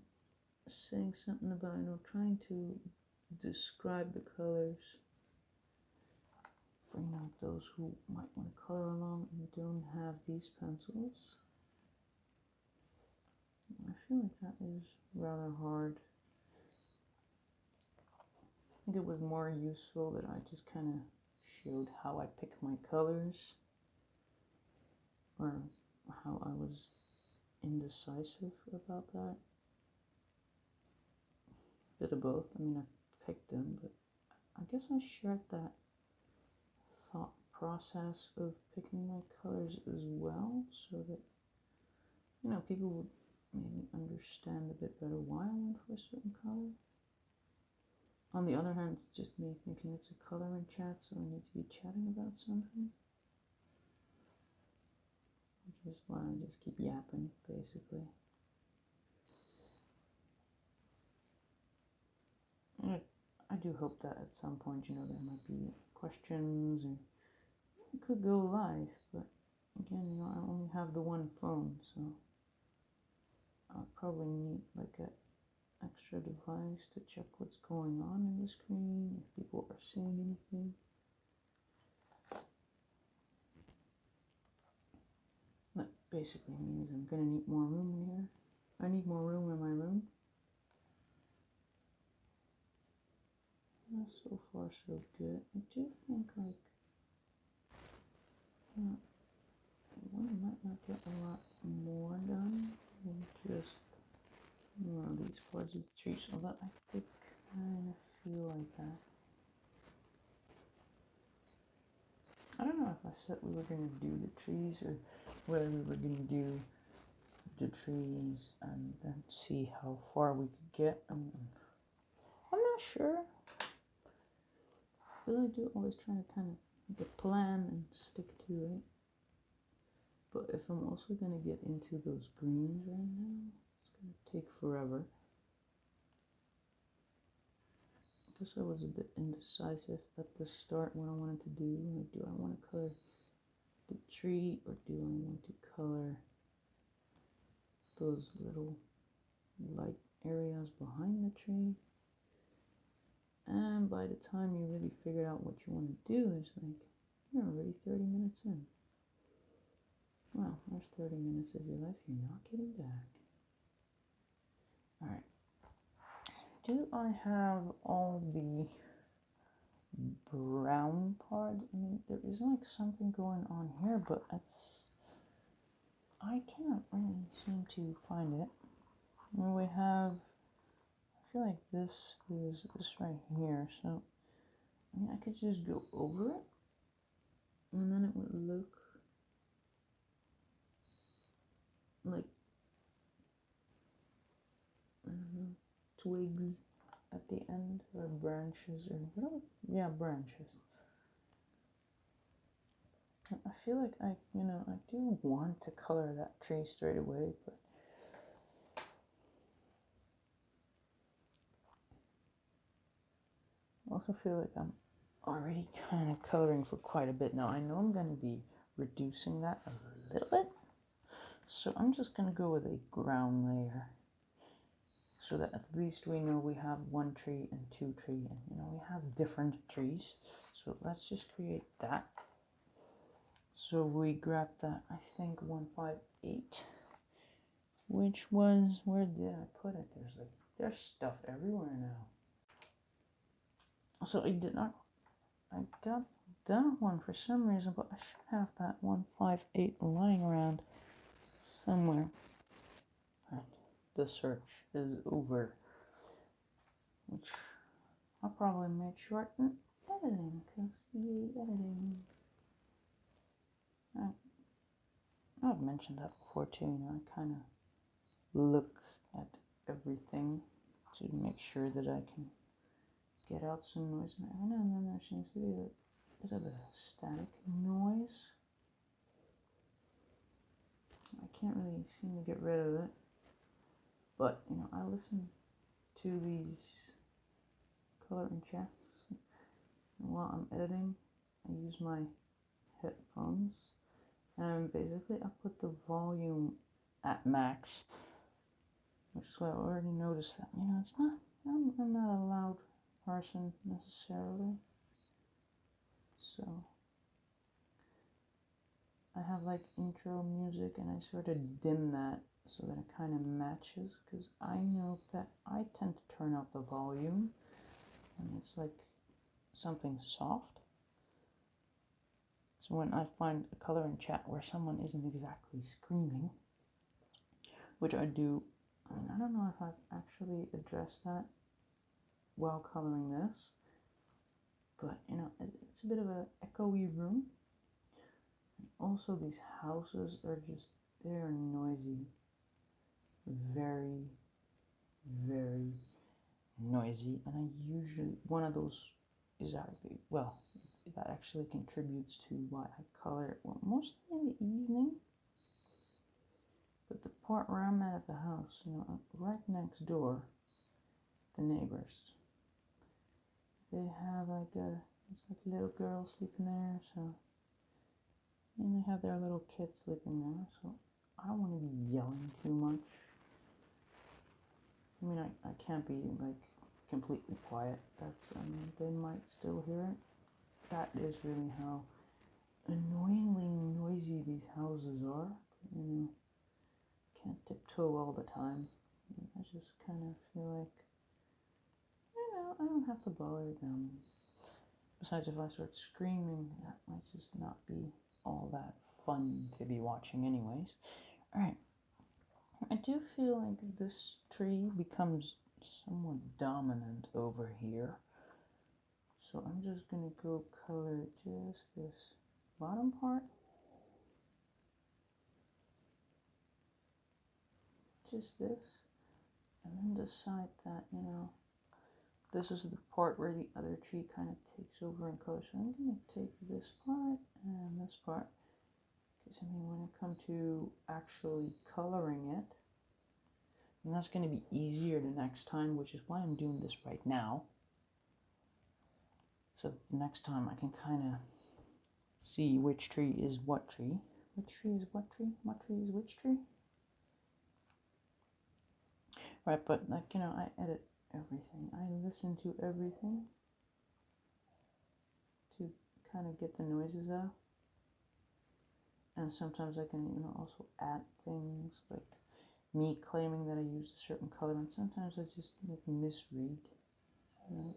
saying something about, trying to describe the colors for, those who might want to color along and don't have these pencils. I feel like that is rather hard. I think it was more useful that I just kind of showed how I pick my colors, or how I was indecisive about that. Bit of both. I mean, I picked them, but I guess I shared that thought process of picking my colors as well, so that, people would maybe understand a bit better why I went for a certain color. On the other hand, it's just me thinking it's a coloring chat, so I need to be chatting about something. Which is why I just keep yapping, basically. do hope that at some point, you know, there might be questions, and it could go live, but again, you know, I only have the one phone, so I'll probably need like a extra device to check what's going on in the screen, if people are saying anything. That basically means I'm gonna need more room in here. I need more room in my room. So far so good. I do think like one might not get a lot more done than just these parts of the trees, although I did kind of feel like that. I don't know if I said we were going to do the trees or whether we were going to do the trees and then see how far we could get. I'm not sure. I really do always try to kind of make a plan and stick to it. But if I'm also going to get into those greens right now, it's going to take forever. I guess I was a bit indecisive at the start what I wanted to do. Like, do I want to color the tree or do I want to color those little light areas behind the tree? And by the time you really figure out what you want to do, it's like, you're already 30 minutes in. Well, there's 30 minutes of your life you're not getting back. Alright. Do I have all the brown parts? I mean, there is like something going on here, but I can't really seem to find it. I mean, we have, I feel like this is this right here, so I mean, I could just go over it, and then it would look like, I don't know, twigs at the end, or branches, or whatever. Yeah, branches. I feel like I do want to color that tree straight away, but I also feel like I'm already kind of coloring for quite a bit now. I know I'm going to be reducing that a little bit, so I'm just going to go with a ground layer, so that at least we know we have one tree and two trees, and you know, we have different trees. So let's just create that. So we grabbed that, I think 158, which was, where did I put it? There's stuff everywhere now. So I got that one for some reason, but I should have that 158 lying around somewhere. Right. The search is over, which I'll probably make short in editing, because yay, editing. I've mentioned that before too, you know, I kind of look at everything to make sure that I can get out some noise, and every now and then there seems to be a bit of a static noise. I can't really seem to get rid of it, but you know, I listen to these coloring chats, and while I'm editing I use my headphones, and basically I put the volume at max, which is why I already noticed that, you know, it's not, I'm not a loud person necessarily, so I have like intro music and I sort of dim that so that it kind of matches, because I know that I tend to turn up the volume and it's like something soft. So when I find a coloring chat where someone isn't exactly screaming, which I do, I mean, I don't know if I've actually addressed that while coloring this, but you know, it's a bit of an echoey room. And also these houses are just, they're noisy, very, very noisy, and I usually, one of those is actually, well, that actually contributes to why I color it, well, mostly in the evening. But the part where I'm at the house, you know, right next door, the neighbors, they have like it's like a little girl sleeping there, so, and they have their little kid sleeping there, so I don't want to be yelling too much. I mean, I can't be like completely quiet. That's, I mean, they might still hear it. That is really how annoyingly noisy these houses are. You know, can't tiptoe all the time. I just kind of feel like, you know, I don't have to bother them. Besides, if I start screaming, that might just not be all that fun to be watching anyways. Alright, I do feel like this tree becomes somewhat dominant over here. So I'm just going to go color just this bottom part. Just this. And then decide that, you know, this is the part where the other tree kind of takes over in color. So I'm going to take this part and this part. Because, I mean, when I come to actually coloring it, and that's going to be easier the next time, which is why I'm doing this right now. So next time I can kind of see which tree is what tree. Which tree is what tree? What tree is which tree? Right, but like, you know, I edit everything. I listen to everything to kind of get the noises out. And sometimes I can, you know, also add things like me claiming that I used a certain color, and sometimes I just like misread. Right?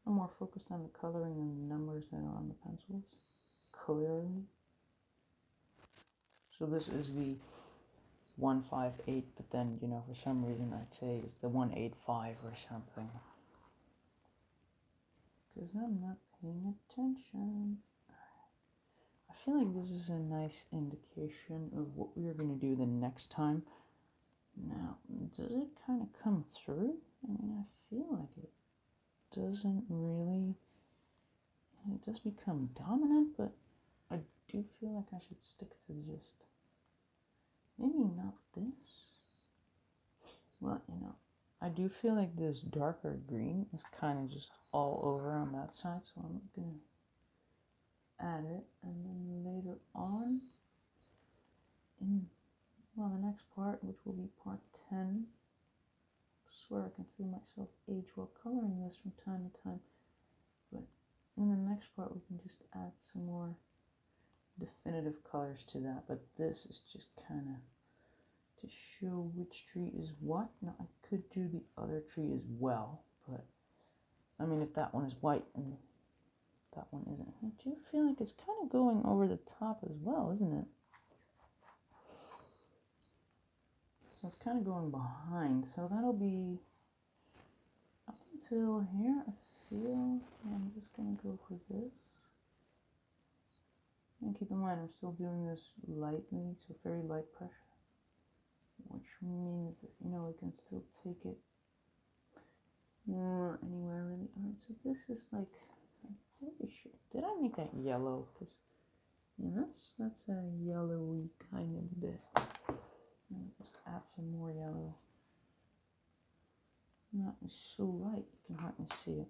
I'm more focused on the coloring than the numbers that are on the pencils. Clearly. So this is the 158, but then, you know, for some reason I'd say it's the 185 or something. Because I'm not paying attention. I feel like this is a nice indication of what we are going to do the next time. Now, does it kind of come through? I mean, I feel like it doesn't really. It does become dominant, but I do feel like I should stick to just maybe not this. Well, you know, I do feel like this darker green is kind of just all over on that side, so I'm gonna add it, and then later on in, well, the next part, which will be part 10, I swear I can feel myself age while coloring this from time to time, but in the next part we can just add some more definitive colors to that. But this is just kind of to show which tree is what. Now I could do the other tree as well, but I mean, if that one is white and that one isn't, I do feel like it's kind of going over the top as well, isn't it? So it's kind of going behind, so that'll be up until here. I feel I'm just gonna go for this. And keep in mind, I'm still doing this lightly, so very light pressure, which means that, you know, we can still take it anywhere really. Alright, so this is like, I'm pretty sure, did I make that yellow? Because, yeah, that's a yellowy kind of bit. Just add some more yellow. Not so light, you can hardly see it.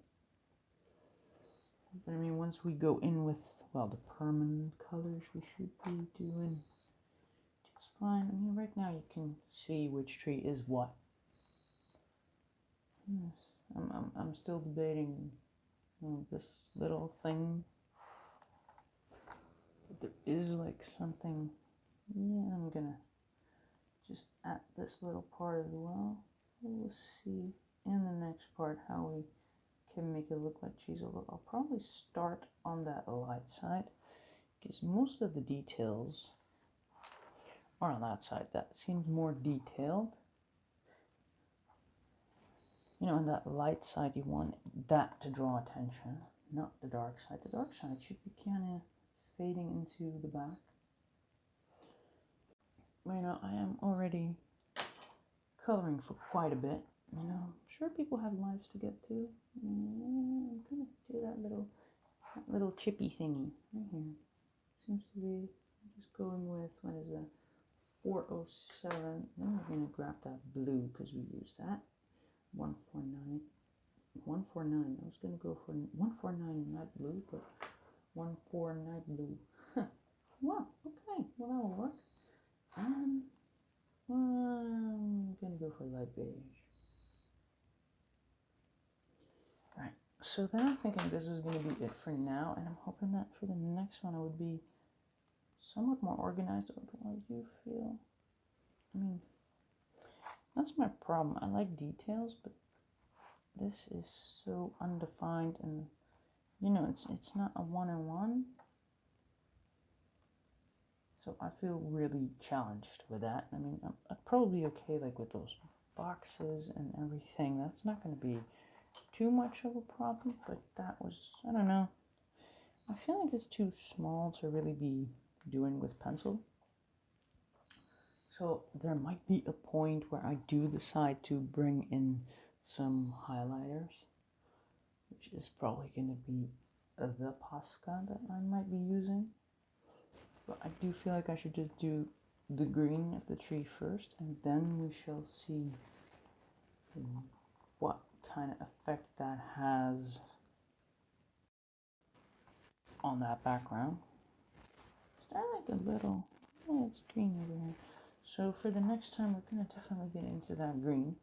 But I mean, once we go in with, well, the permanent colors, we should be doing just fine. I mean, right now you can see which tree is what. Yes, I'm still debating, you know, this little thing. But there is like something, yeah, I'm gonna just add this little part as well. We'll see in the next part how we can make it look like cheese. I'll probably start on that light side, because most of the details are on that side. That seems more detailed. You know, on that light side, you want that to draw attention, not the dark side. The dark side should be kind of fading into the back. But, you know, I am already coloring for quite a bit. You know, I'm sure people have lives to get to. I'm gonna do that little chippy thingy right here. Seems to be just going with, what is that, 407. Then we're gonna grab that blue because we used that 149. 149. I was going to go for 149 night blue, but 149 night blue. Well, okay. Well, that'll work. And I'm going to go for light beige. Alright, so then I'm thinking this is going to be it for now, and I'm hoping that for the next one it would be somewhat more organized. What do you feel? I mean, that's my problem. I like details, but this is so undefined, and you know, it's not a one-on-one. So I feel really challenged with that. I mean, I'm probably okay like with those boxes and everything. That's not going to be too much of a problem, but that was, I don't know. I feel like it's too small to really be doing with pencil. So there might be a point where I do decide to bring in some highlighters, which is probably going to be the Posca that I might be using. But I do feel like I should just do the green of the tree first, and then we shall see what kind of effect that has on that background. Is there like a little, oh, it's green over here. So for the next time, we're going to definitely get into that green.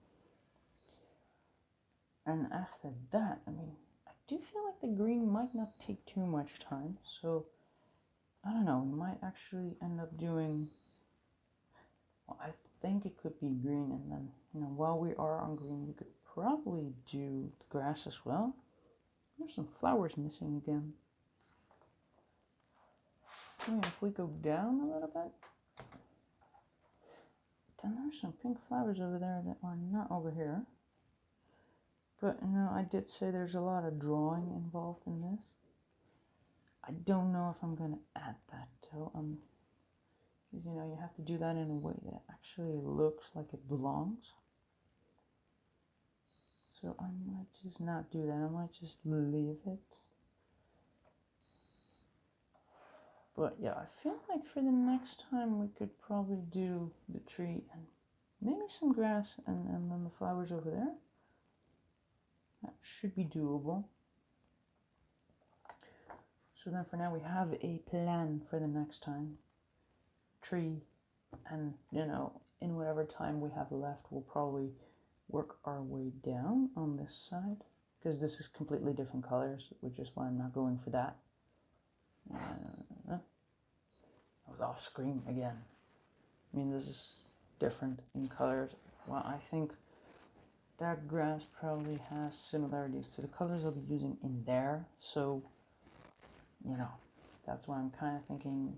And after that, I mean, I do feel like the green might not take too much time. So, I don't know, we might actually end up doing, well, I think it could be green. And then, you know, while we are on green, we could probably do the grass as well. There's some flowers missing again. I mean, if we go down a little bit, then there's some pink flowers over there that are not over here. But, you know, I did say there's a lot of drawing involved in this. I don't know if I'm going to add that, though. Because, you know, you have to do that in a way that actually looks like it belongs. So I might just not do that. I might just leave it. But yeah, I feel like for the next time we could probably do the tree and maybe some grass and then the flowers over there. That should be doable. So then for now we have a plan for the next time. Tree, and you know, in whatever time we have left, we'll probably work our way down on this side. Because this is completely different colors, which is why I'm not going for that. I was off screen again. I mean, this is different in colors. Well, I think that grass probably has similarities to the colors I'll be using in there. So, you know, that's why I'm kind of thinking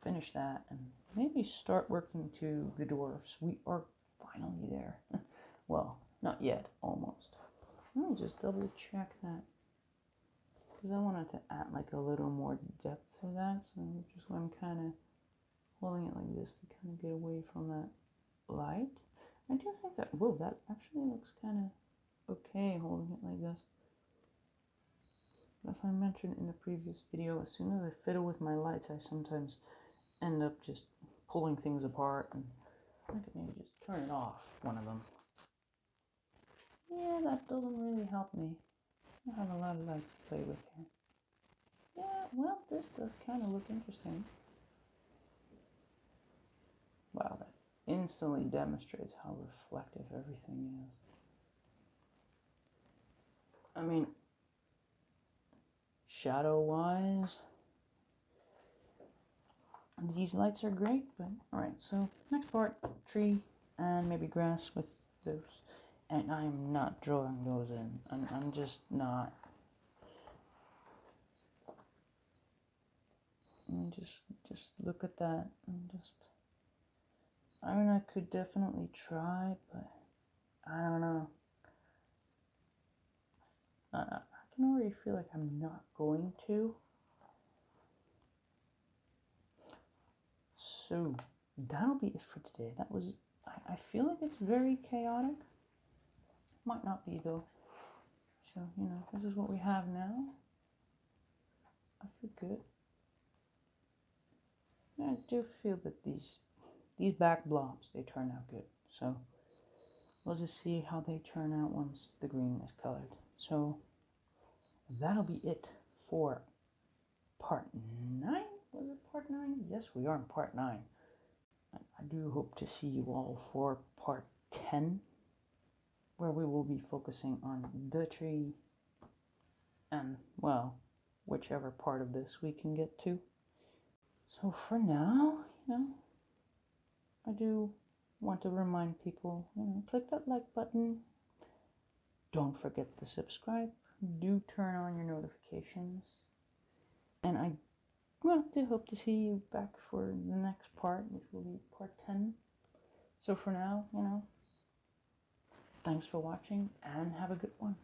finish that and maybe start working to the dwarfs. We are finally there. Well, not yet, almost. Let me just double check that, because I wanted to add like a little more depth to that, so just I'm kind of holding it like this to kind of get away from that light. I do think that, whoa, that actually looks kind of okay holding it like this. As I mentioned in the previous video, as soon as I fiddle with my lights, I sometimes end up just pulling things apart, and I could maybe just turn it off, one of them. Yeah, that doesn't really help me. I have a lot of lights to play with here. Yeah, well, this does kind of look interesting. Wow, that instantly demonstrates how reflective everything is. I mean, shadow-wise, these lights are great, but alright, so next part, tree and maybe grass with those. And I'm not drawing those in. I'm just not. And just look at that and just, I mean, I could definitely try, but I don't know. I can already feel like I'm not going to. So that'll be it for today. That was, I feel like it's very chaotic. Might not be though. So, you know, this is what we have now. I feel good. I do feel that these back blobs, they turn out good. So we'll just see how they turn out once the green is colored. So that'll be it for part 9. Was it part 9? Yes, we are in part 9. I do hope to see you all for part 10, where we will be focusing on the tree and, well, whichever part of this we can get to. So for now, I do want to remind people, click that like button. Don't forget to subscribe. Do turn on your notifications. And I do hope to see you back for the next part, which will be part 10. So for now, thanks for watching and have a good one.